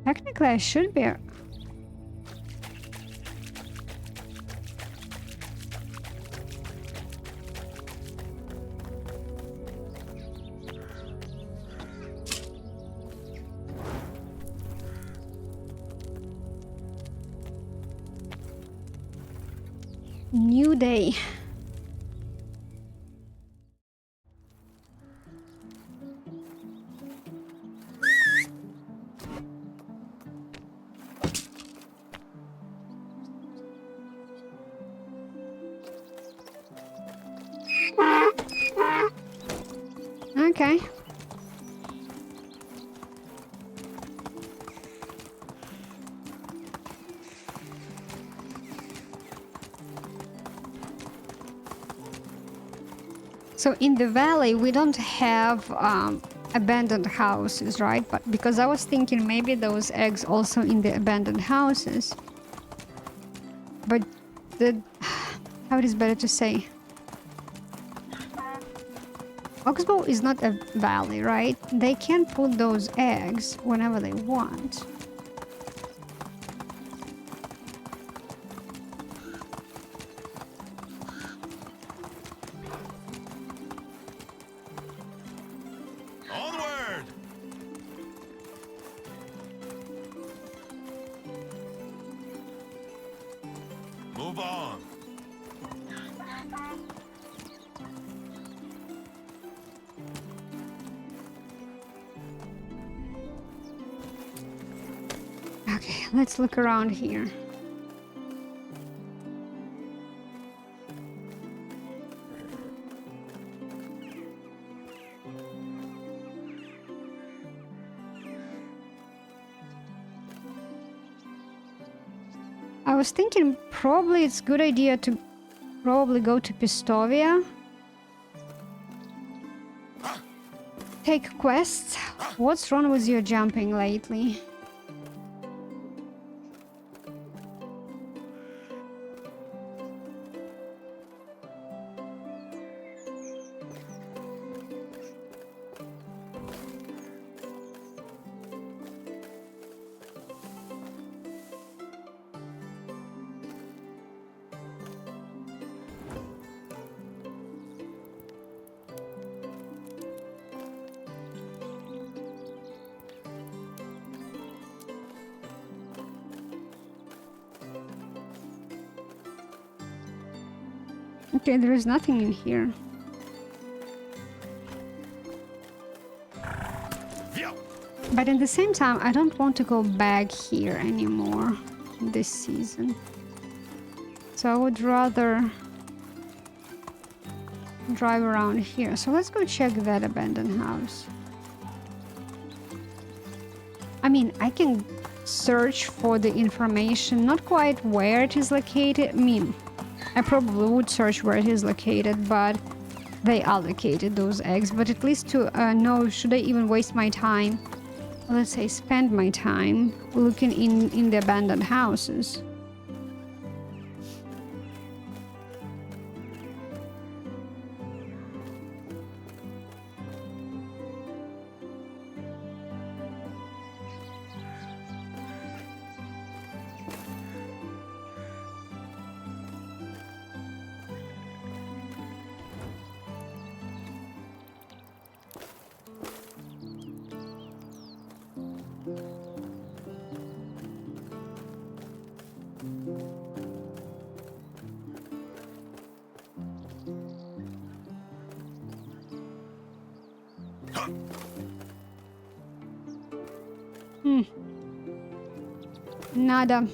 Technically, I should be. New day. Okay. So in the valley, we don't have abandoned houses, right? But because I was thinking maybe those eggs also in the abandoned houses. But the how it is better to say? Oxbow is not a valley, right? They can put those eggs whenever they want. Onward! let's look around here. I was thinking probably it's a good idea to probably go to Pistovia. Take quests. What's wrong with your jumping lately? Okay, there is nothing in here. But at the same time, I don't want to go back here anymore this season. So I would rather drive around here. So let's go check that abandoned house. I mean, I can search for the information, not quite where it is located. I mean, I probably would search where it is located, but they allocated those eggs. But at least to know, should I even waste my time? Let's say spend my time looking in the abandoned houses. Nada.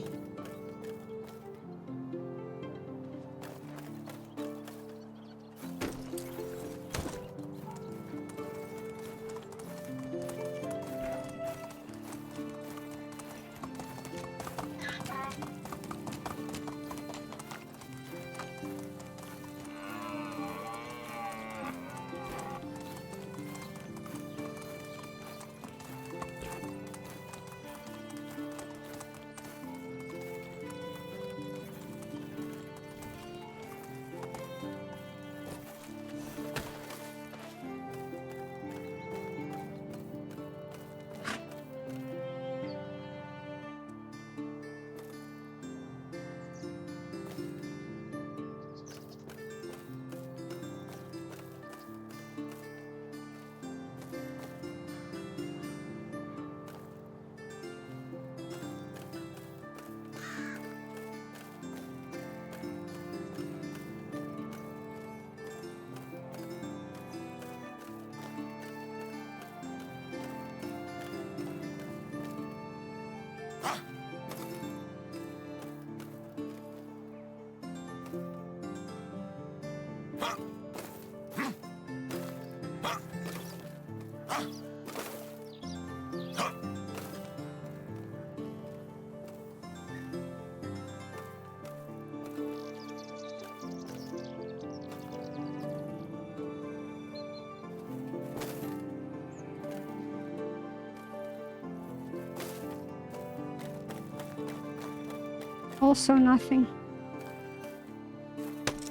Also nothing.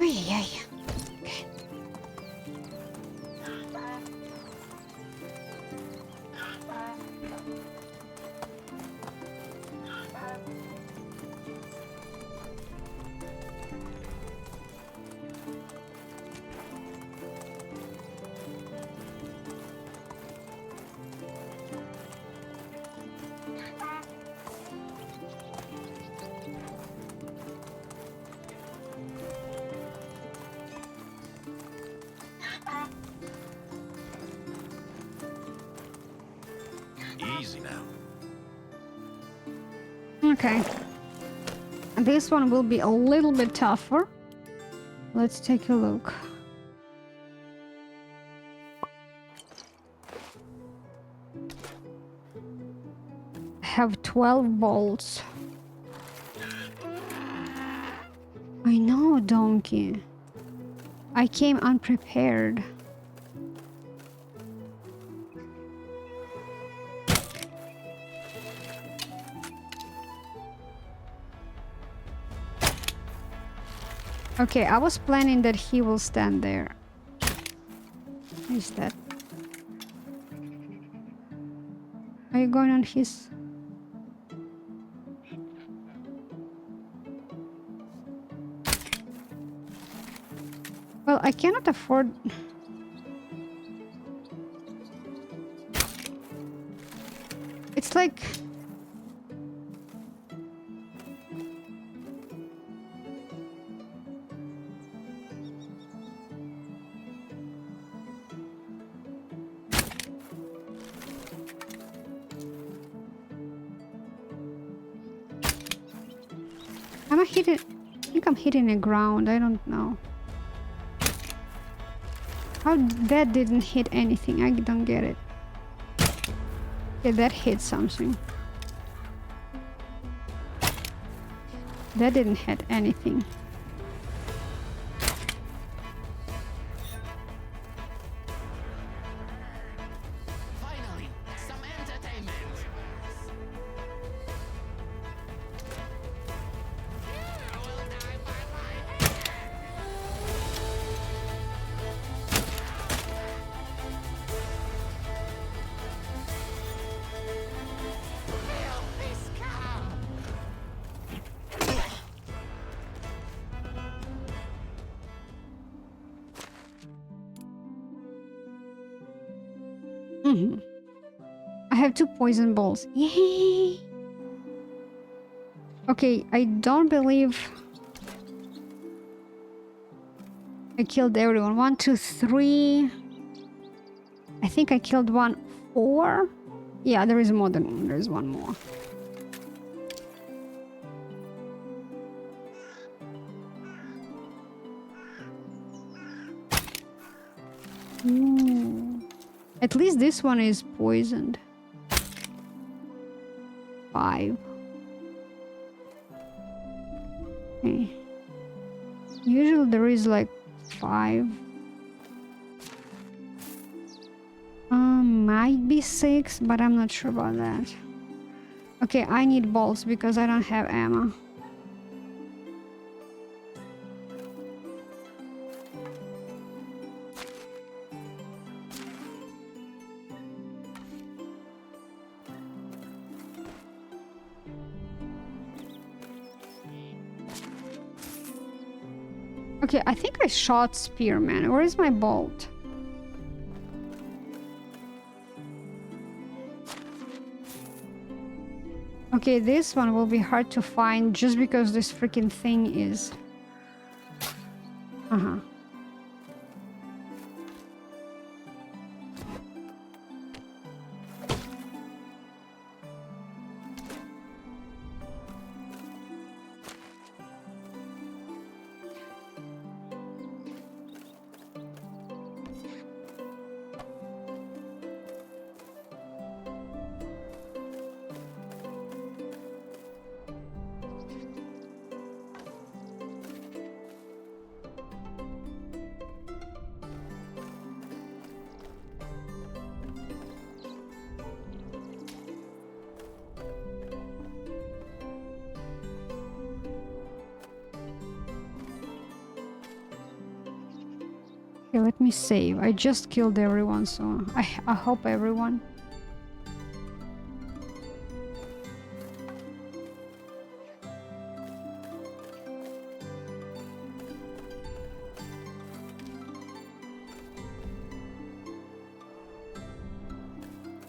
Ay, ay, ay. Okay. Okay. This one will be a little bit tougher. Let's take a look. I have 12 bolts. I know, donkey. I came unprepared. Okay, I was planning that he will stand there. Is that? Are you going on his? Well, I cannot afford. It's like. I'm hitting. I think I'm hitting the ground. I don't know. How that didn't hit anything? I don't get it. Okay, that hit something. That didn't hit anything. Finally, some entertainment. You will die by my hand. Feel this come. I have 2 poison balls. Yay! Okay, I don't believe I killed everyone. 1, 2, 3. I think I killed 1, 4. Yeah, there is more than one. There is one more. Ooh. At least this one is poisoned. 5. Okay. Usually there is like 5. Might be 6, but I'm not sure about that. Okay, I need bolts because I don't have ammo. Okay, I think I shot Spearman. Where is my bolt? Okay, this one will be hard to find just because this freaking thing is... Uh-huh. Okay, let me save. I just killed everyone, so I hope everyone.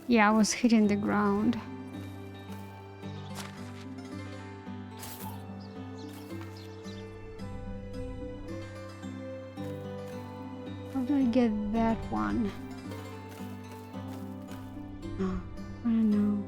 Yeah, I was hitting the ground. How do I get that one? Oh, I don't know.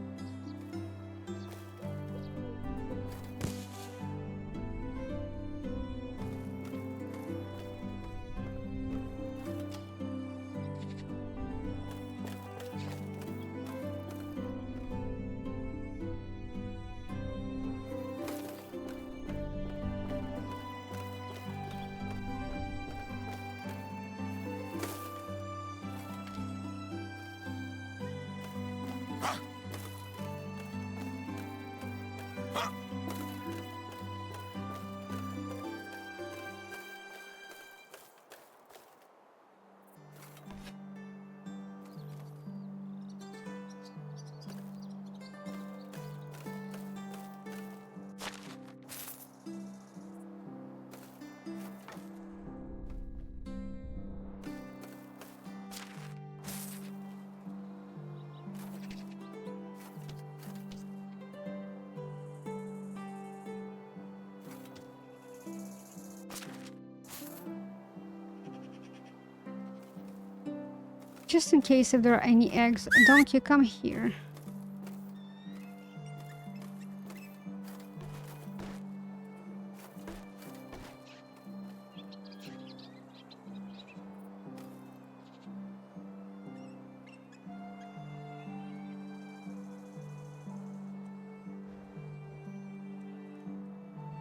Just in case if there are any eggs. Donkey, come here.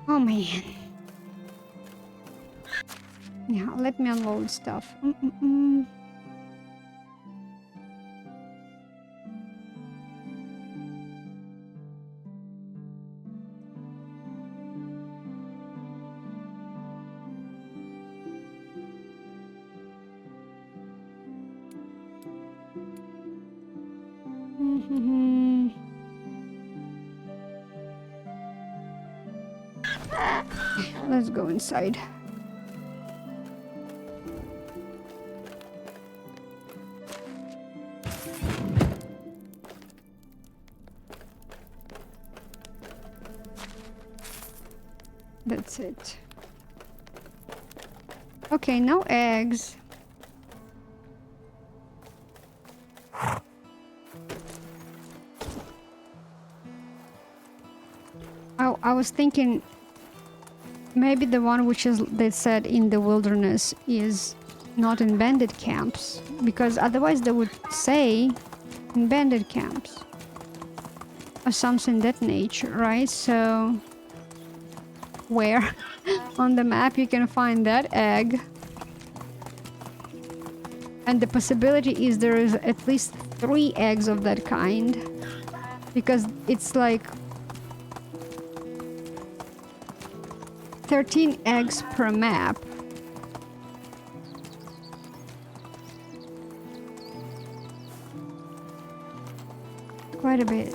Oh man. Yeah, let me unload stuff. Let's go inside. That's it. Okay, no eggs. I was thinking maybe the one which is they said in the wilderness is not in bandit camps, because otherwise they would say in bandit camps or something that nature, right? So where on the map you can find that egg? And the possibility is there is at least 3 eggs of that kind, because it's like 13 eggs per map. Quite a bit.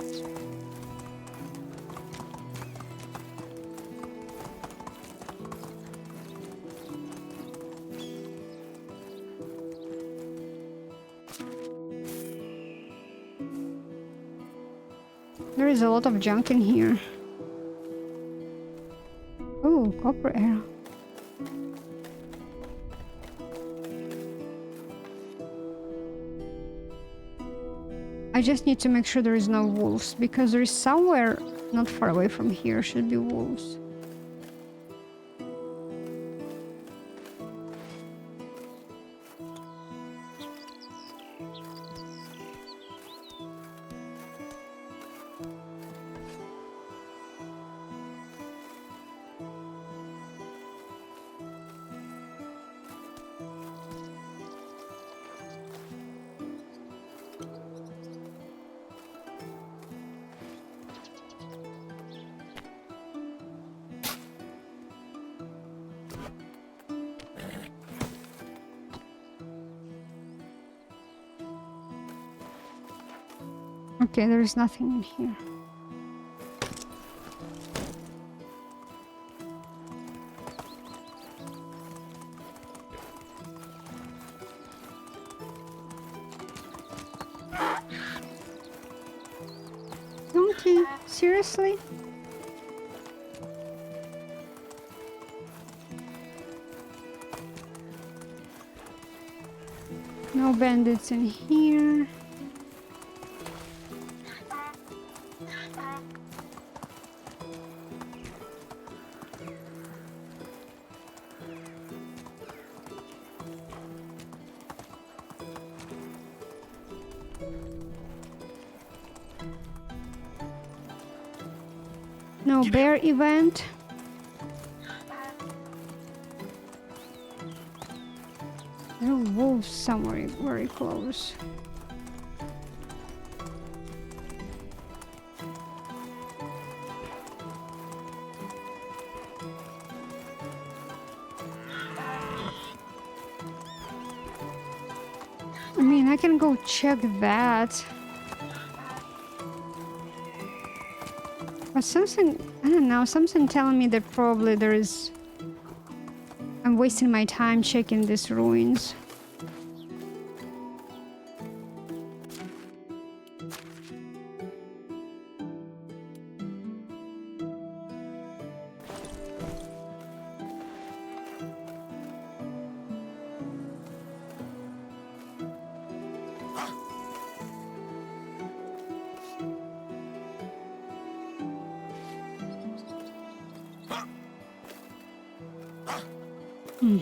There is a lot of junk in here. Oh, copper arrow. I just need to make sure there is no wolves, because there is somewhere not far away from here should be wolves. Okay, there is nothing in here. Donkey, seriously? No bandits in here. No bear event. There are wolves somewhere very close. I mean, I can go check that. But something, I don't know, something telling me that probably there is... I'm wasting my time checking these ruins. Hmm.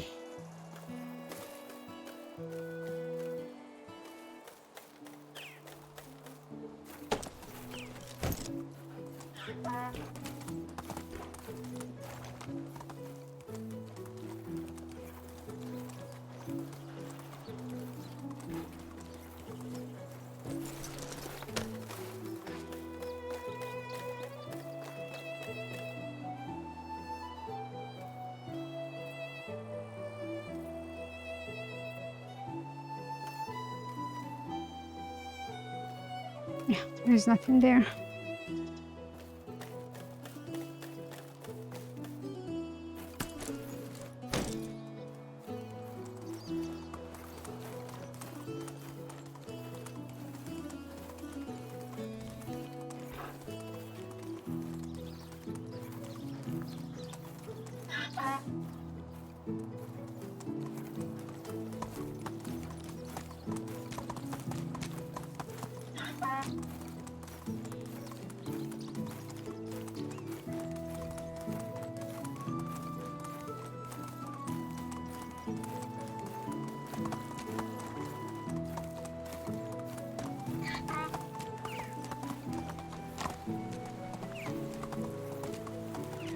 Yeah, there's nothing there.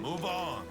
Move on.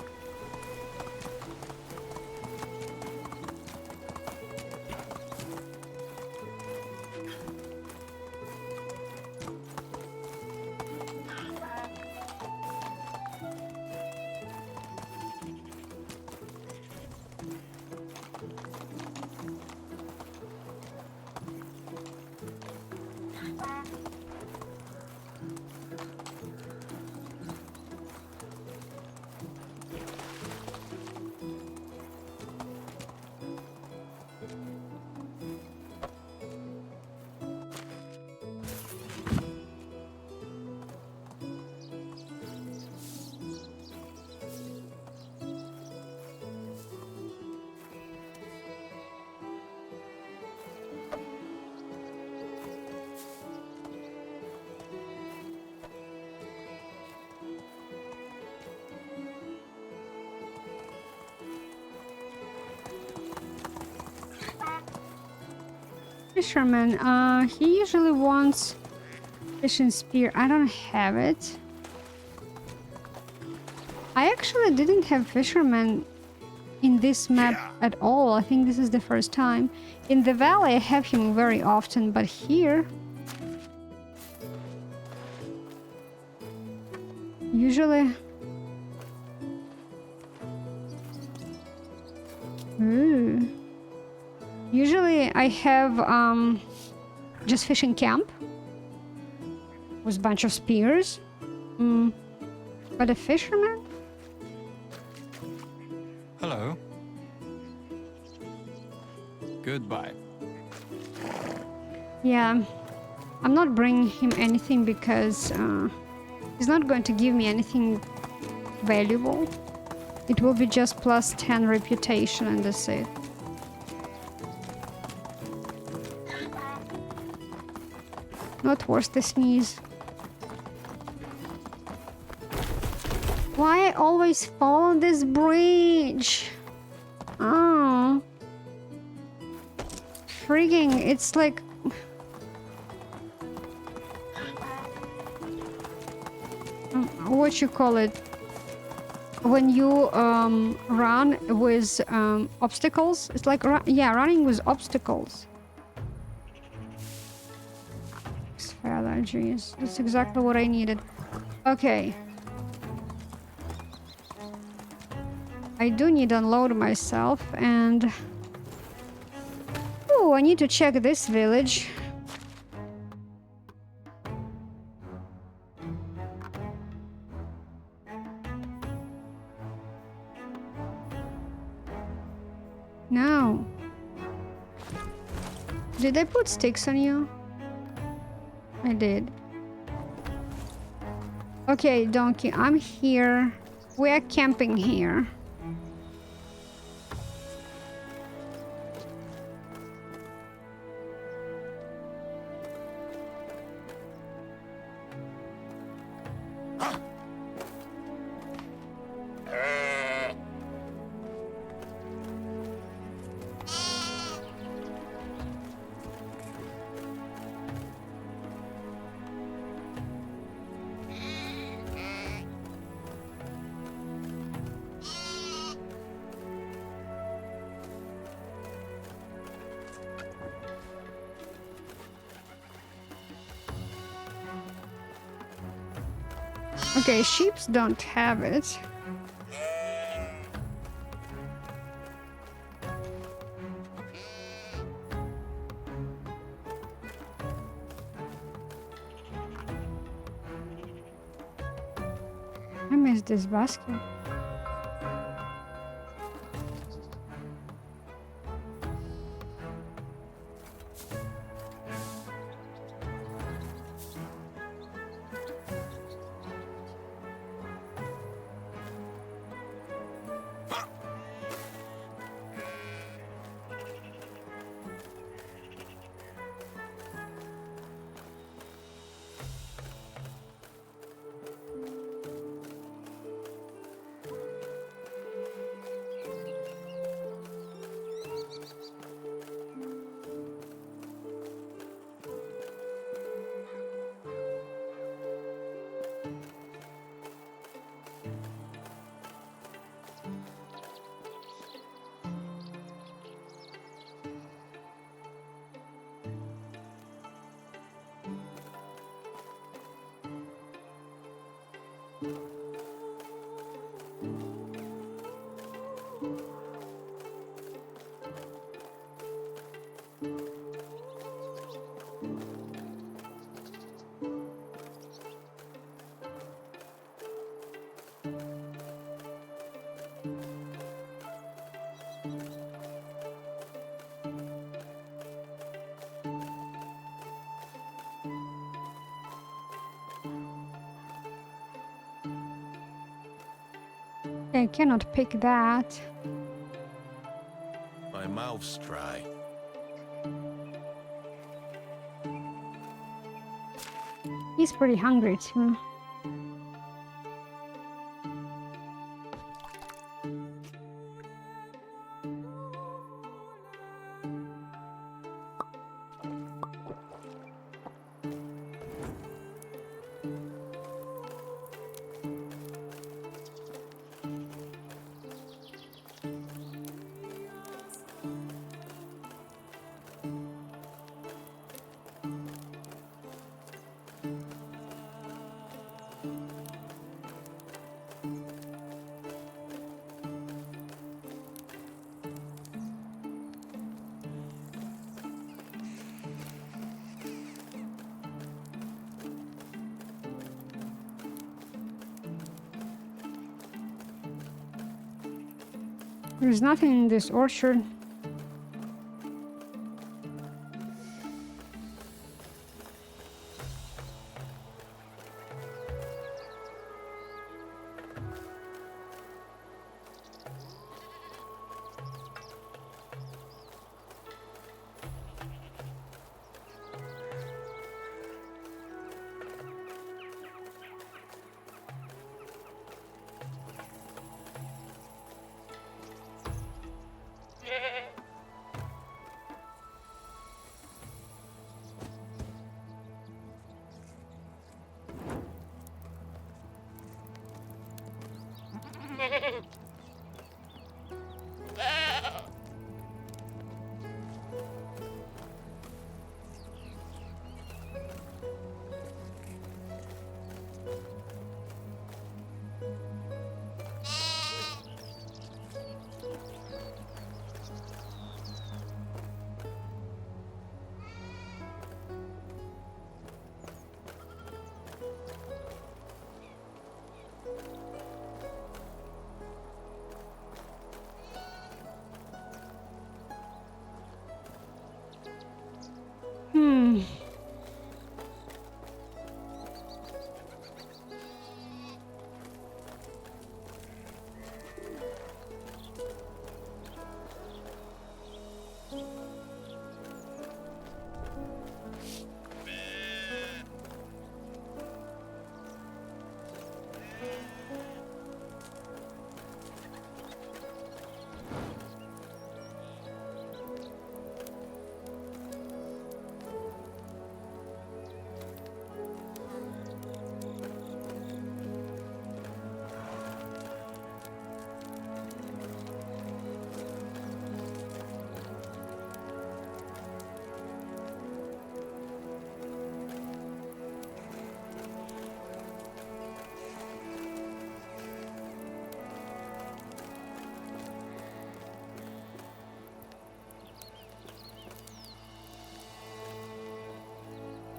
Fisherman, he usually wants fishing spear. I don't have it. I actually didn't have fisherman in this map at all. I think this is the first time. In the valley, I have him very often, but here... usually... Ooh. Usually I have just fishing camp with a bunch of spears. But a fisherman? Hello. Goodbye. Yeah, I'm not bringing him anything because he's not going to give me anything valuable. It will be just plus 10 reputation and that's it. Not worth the sneeze. Why I always fall on this bridge? Oh. Frigging, it's like... what you call it? When you run with obstacles? It's like, yeah, running with obstacles. Jeez, that's exactly what I needed. Okay. I do need to unload myself and... oh, I need to check this village. No. Did I put sticks on you? I did. Okay, donkey, I'm here. We are camping here. Okay, sheeps don't have it. I miss this basket. I cannot pick that. My mouth's dry. He's pretty hungry too. There's nothing in this orchard.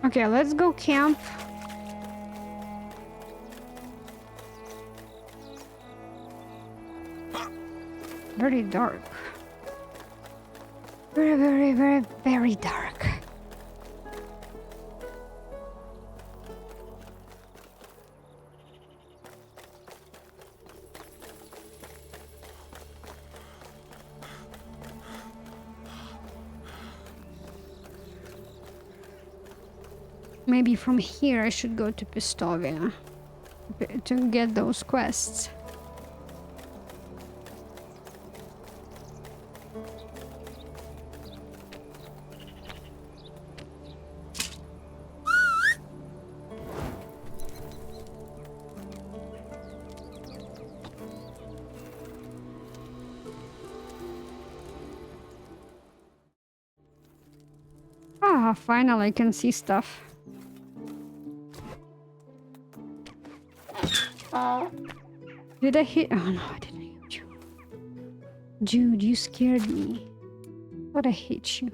Okay, let's go camp. Very dark. Very, very, very, very dark. Maybe from here I should go to Pistovia to get those quests. Ah, finally I can see stuff. Did I hit? Oh no, I didn't hit you. Dude, you scared me. But I hit you.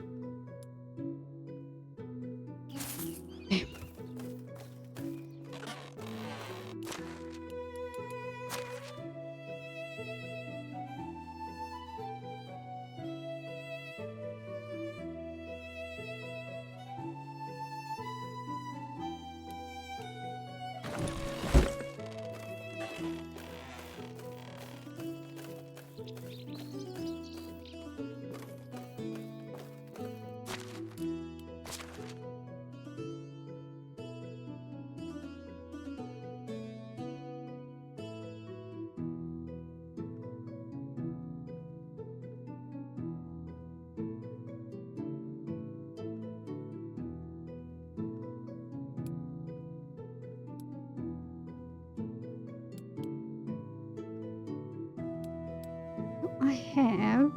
I have,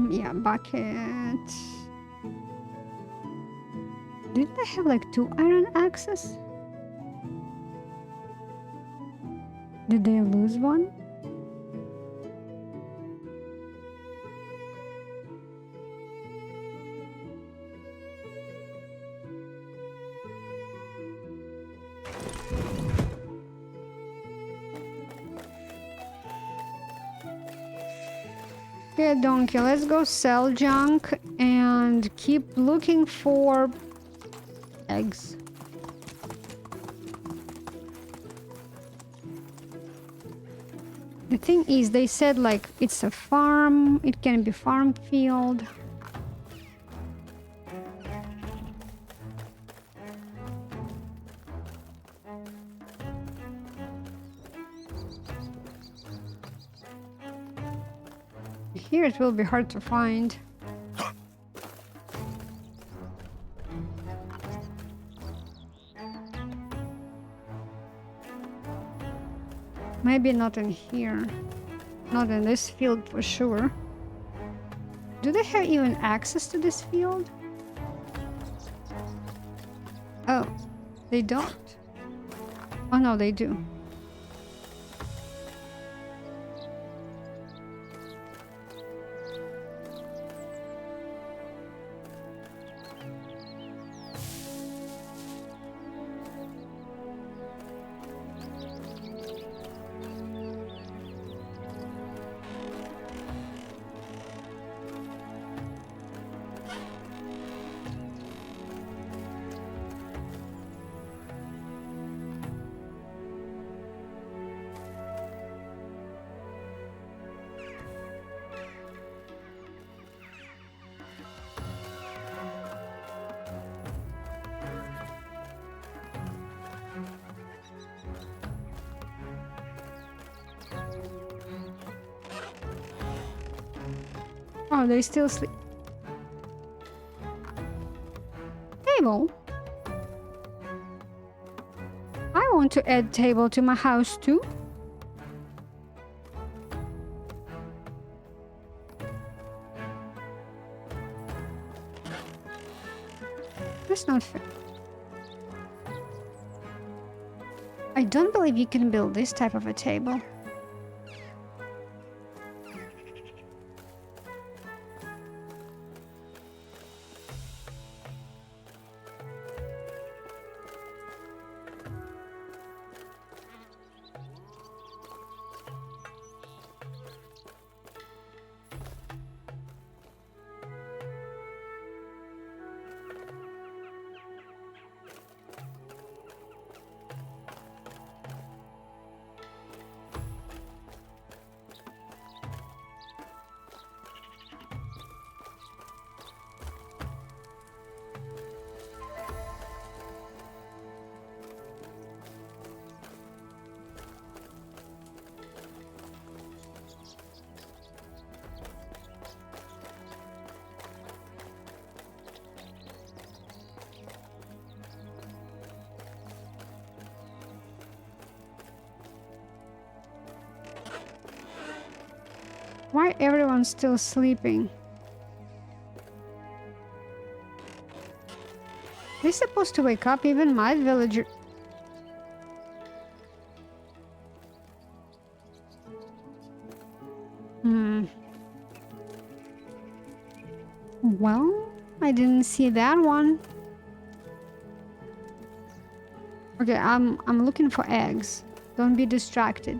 yeah, bucket. Didn't I have like 2 iron axes? Did they lose one? Okay, donkey, let's go sell junk and keep looking for eggs. The thing is, they said like it's a farm, it can be farm field. Here it will be hard to find. Maybe not in here. Not in this field for sure. Do they have even access to this field? Oh, they don't. Oh no, they do. Oh, they still sleep. Table? I want to add table to my house too. That's not fair. I don't believe you can build this type of a table. Why everyone's still sleeping? They supposed to wake up, even my villager. Well, I didn't see that one. Okay, I'm looking for eggs. Don't be distracted.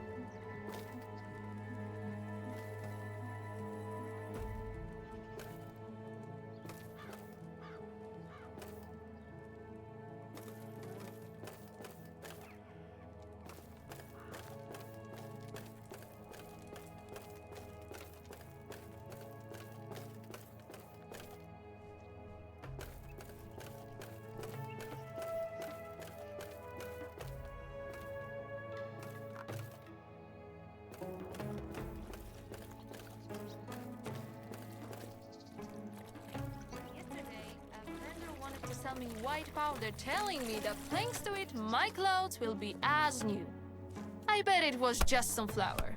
Sell me white powder, telling me that thanks to it, my clothes will be as new. I bet it was just some flour.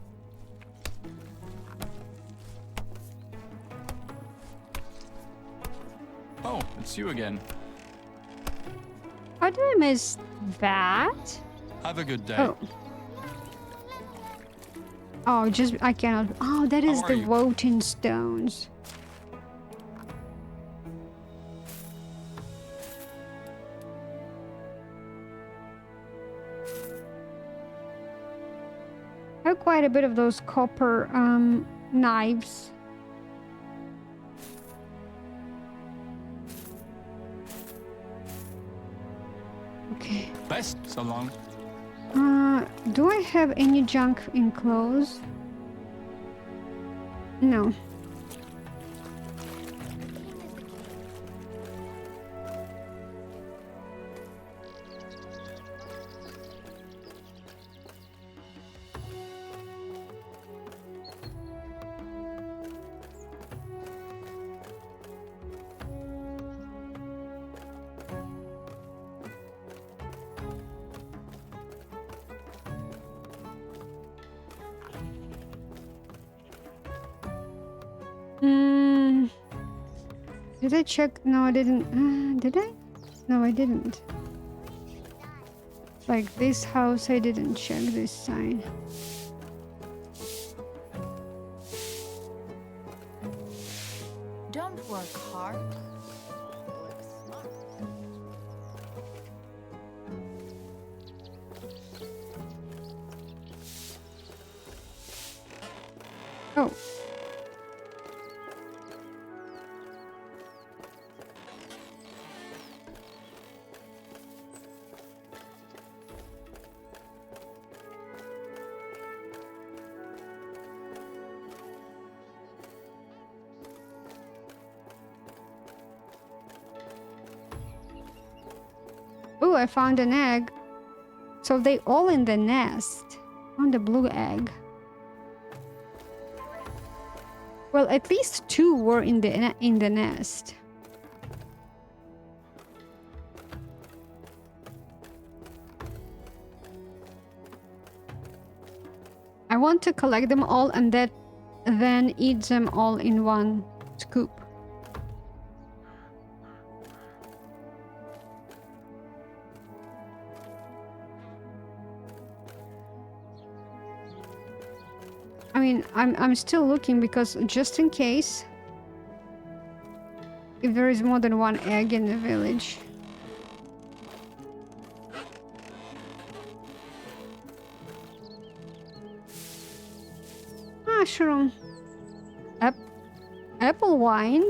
Oh, it's you again. How did I miss that? Have a good day. Oh. Oh, just I cannot. Oh, that is How are the you? voting stones. I have quite a bit of those copper knives. Okay. Best so long. Do I have any junk in clothes? No. Did I check? No, I didn't. Did I? No, I didn't. Like this house, I didn't check this sign. Don't work hard. Oh. Oh, I found an egg. So they all in the nest. On the blue egg. Well, at least 2 were in the nest. I want to collect them all and then eat them all in one scoop. I mean, I'm still looking because just in case, if there is more than 1 egg in the village. Mushroom. Apple wine.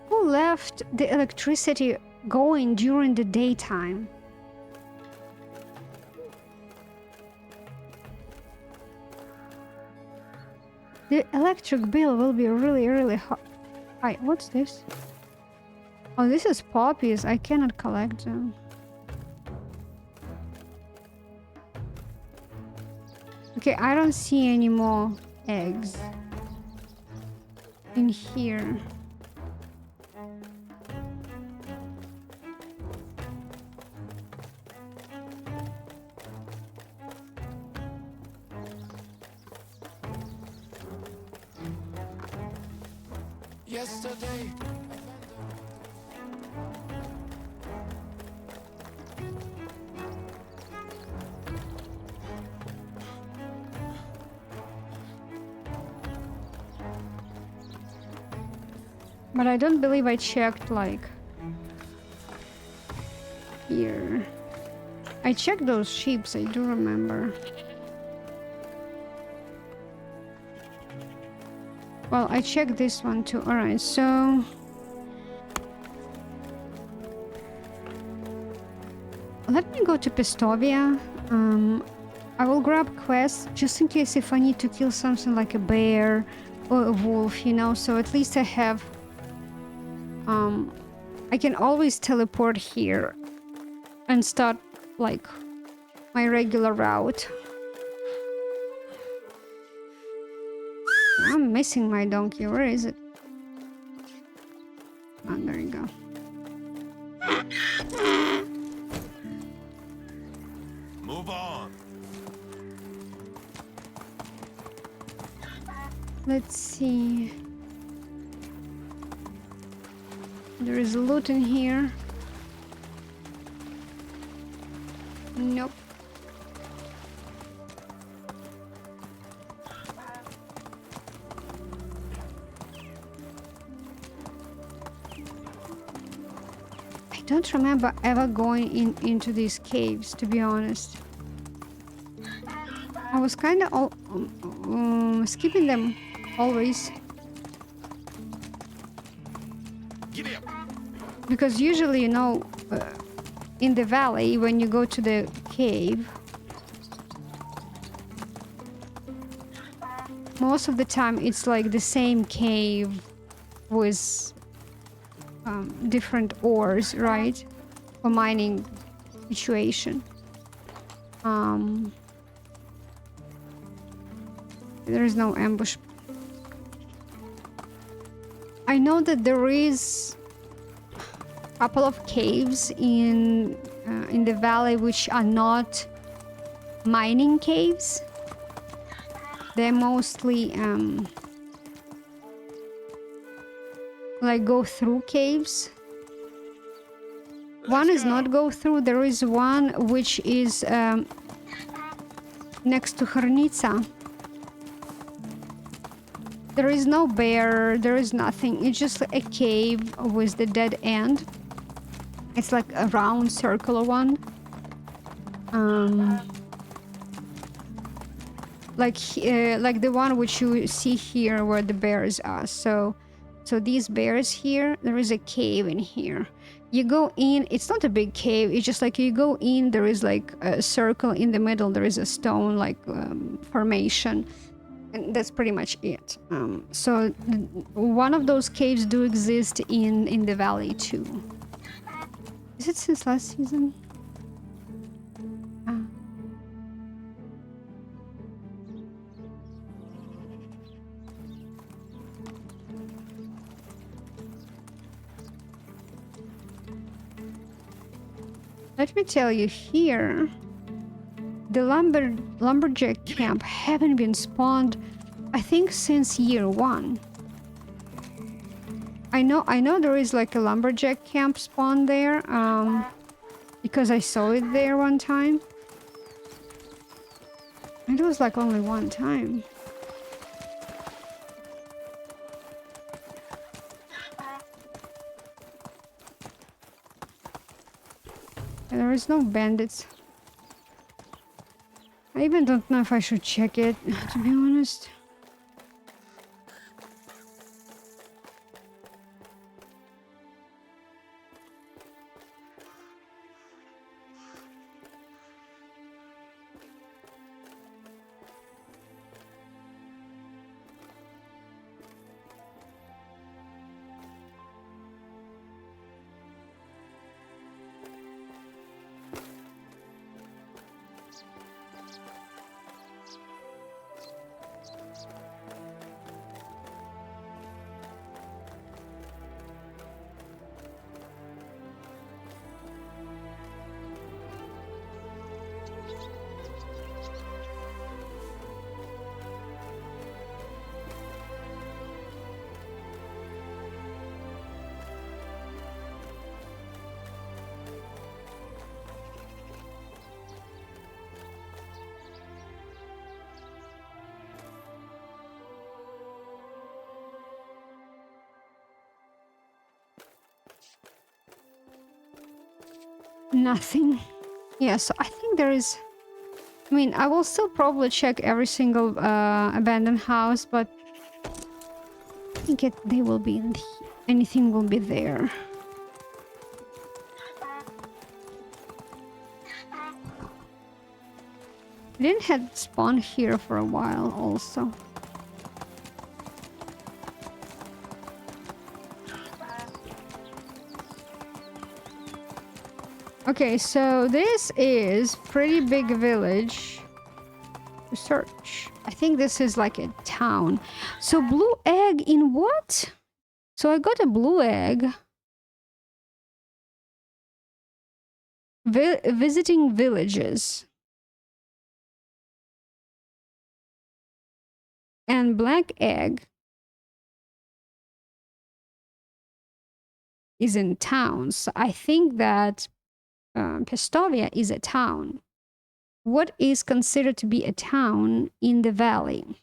Who left the electricity going during the daytime? The electric bill will be really, really high. What's this? Oh, this is poppies. I cannot collect them. Okay, I don't see any more eggs in here. Yesterday. But I don't believe I checked, like, here. I checked those sheeps, I do remember. Well, I checked this one too. Alright, so... let me go to Pestovia. I will grab quests just in case if I need to kill something like a bear or a wolf, you know, so at least I have... I can always teleport here and start, like, my regular route. I'm missing my donkey. Where is it? Oh, there you go. Move on. Let's see. There is loot in here. Nope. I don't remember ever going into these caves, to be honest. I was kind of skipping them always. Giddy up. Because usually, you know, in the valley, when you go to the cave, most of the time it's like the same cave with different ores, right? For mining situation. There is no ambush. I know that there is a couple of caves in the valley which are not mining caves. They're mostly like go through caves. One is not go through. There is one which is next to Hrnica. There is no bear, there is nothing. It's just a cave with the dead end. It's like a round circular one. Like the one which you see here where the bears are. So these bears here, there is a cave in here. You go in, it's not a big cave, it's just like you go in, there is like a circle in the middle, there is a stone like formation. And that's pretty much it. So one of those caves do exist in the valley too. Is it since last season? Let me tell you here. The lumberjack camp haven't been spawned, I think, since year 1. I know there is like a lumberjack camp spawn there, because I saw it there one time. It was like only one time. And there is no bandits. I even don't know if I should check it, to be honest. Nothing. Yeah, so I think there is... I mean, I will still probably check every single abandoned house, but I think they will be in anything will be there. I didn't have spawn here for a while also. Okay, so this is pretty big village to search. I think this is like a town. So blue egg in what? So I got a blue egg. Visiting villages. And black egg is in towns. I think that Pestovia is a town. What is considered to be a town in the valley?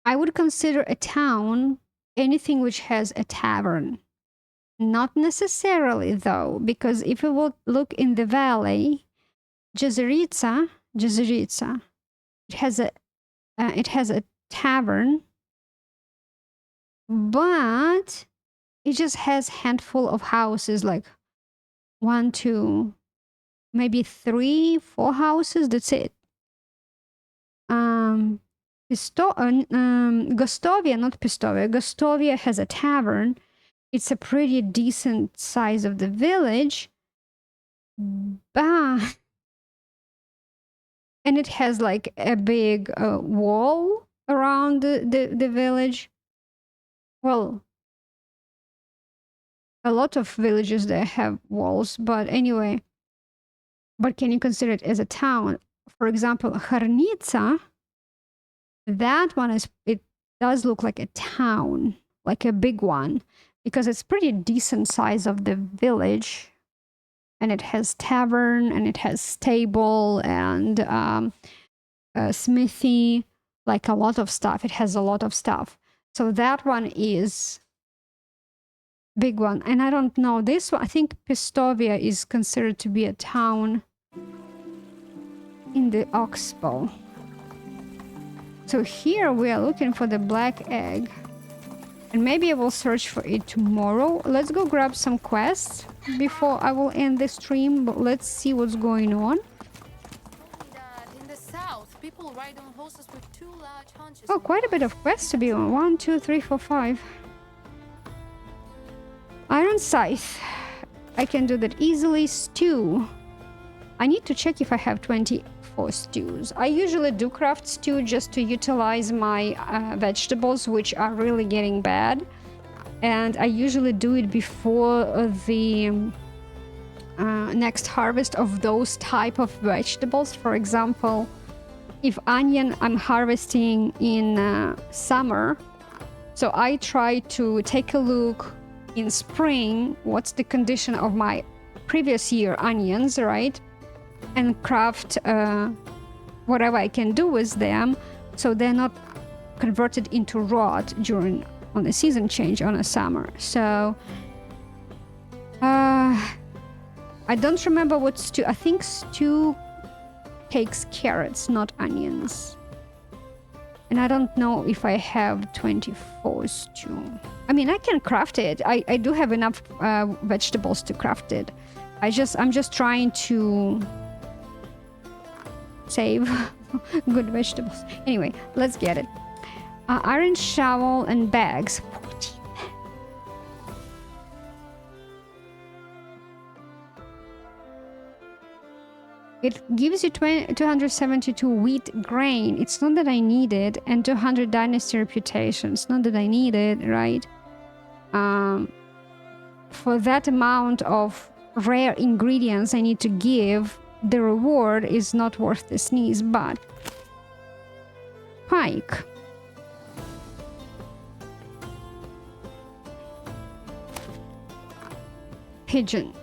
I would consider a town anything which has a tavern. Not necessarily though, because if we will look in the valley, Jezerica, it has a tavern, but it just has handful of houses, like 1, 2, maybe 3, 4 houses. That's it. Gostovia, not Pistovia. Gostovia has a tavern. It's a pretty decent size of the village, but and it has like a big wall around the village. Well, a lot of villages there have walls, but anyway. But can you consider it as a town? For example, Harnica, that one it does look like a town, like a big one, because it's pretty decent size of the village. And it has tavern, and it has stable, and a smithy, like a lot of stuff. It has a lot of stuff. So that one is big one. And I don't know, this one, I think Pistovia is considered to be a town in the Oxbow. So here we are looking for the black egg. And maybe I will search for it tomorrow. Let's go grab some quests before I will end the stream, but let's see what's going on. That in the south, people ride on horses with 2 large haunches. Oh, quite a bit of quests to be on. 1, 2, 3, 4, 5. Iron Scythe. I can do that easily. Stew. I need to check if I have 24 stews. I usually do craft stew just to utilize my vegetables, which are really getting bad. And I usually do it before the next harvest of those type of vegetables. For example, if onion I'm harvesting in summer, so I try to take a look in spring, what's the condition of my previous year onions, right? And craft whatever I can do with them, so they're not converted into rot on the season change on a summer. So I don't remember what stew. I think stew takes carrots, not onions. And I don't know if I have 24 stew. I mean, I can craft it. I do have enough vegetables to craft it. I'm just trying to save good vegetables. Anyway, let's get it. Iron shovel and bags. 14. It gives you 272 wheat grain. It's not that I need it. And 200 dynasty reputation. It's not that I need it, right? For that amount of rare ingredients I need to give, the reward is not worth the sneeze, but pike. Pigeon.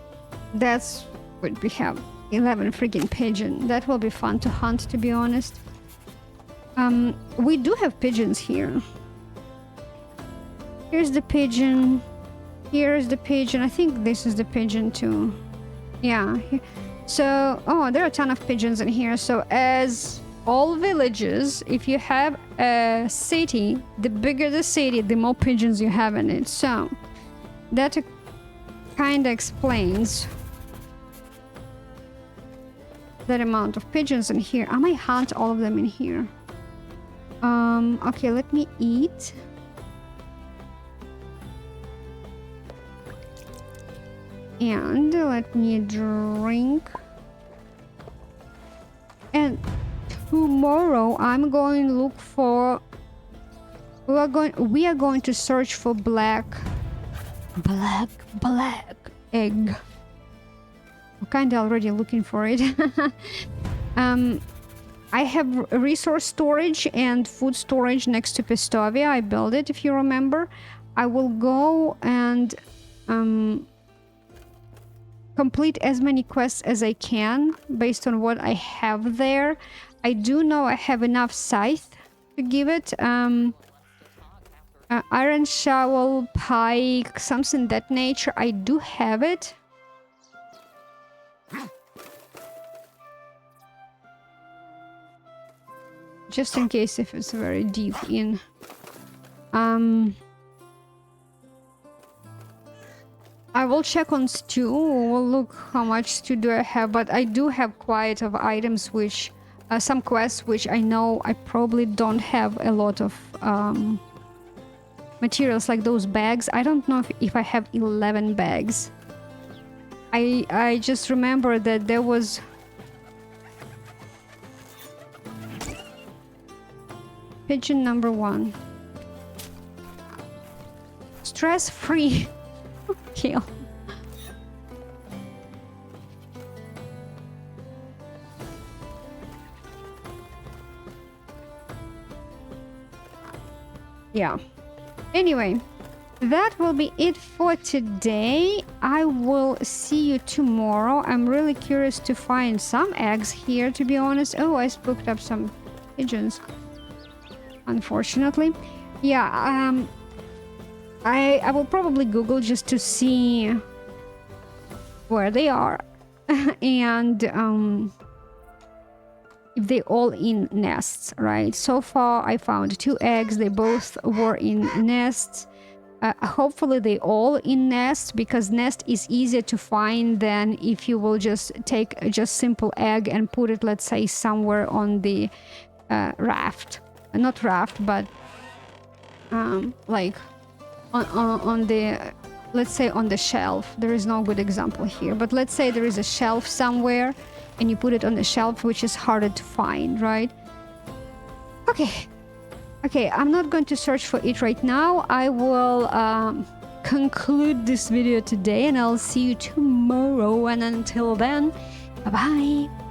That's what we have. 11 freaking pigeon. That will be fun to hunt, to be honest. We do have pigeons here. Here's the pigeon. Here's the pigeon. I think this is the pigeon too. Yeah. So, oh, there are a ton of pigeons in here. So, as all villages, if you have a city, the bigger the city, the more pigeons you have in it. So, that kind of explains that amount of pigeons in here. I might hunt all of them in here. Okay, let me eat. And let me drink. And tomorrow I'm going to look for... We are going to search for black egg. I'm kind of already looking for it. I have resource storage and food storage next to Pistovia. I built it, if you remember. I will go and complete as many quests as I can based on what I have there. I do know I have enough scythe to give it. Iron shovel, pike, something that nature. I do have it. Just in case if it's very deep in. I will check on stew. We'll look how much stew do I have, but I do have quite of items which some quests which I know I probably don't have a lot of materials, like those bags. I don't know if I have 11 bags. I just remember that there was pigeon number 1. Stress-free kill. Yeah. Anyway, that will be it for today. I will see you tomorrow. I'm really curious to find some eggs here, to be honest. Oh, I spooked up some pigeons, unfortunately. Yeah, I will probably Google just to see where they are and if they all in nests, right? So far I found 2 eggs. They both were in nests. Hopefully they all in nests, because nest is easier to find than if you will just take just simple egg and put it, let's say, somewhere on the raft. Not raft, but like on the, let's say, on the shelf. There is no good example here, but let's say there is a shelf somewhere and you put it on the shelf, which is harder to find, right? Okay, I'm not going to search for it right now. I will conclude this video today and I'll see you tomorrow, and until then, bye bye.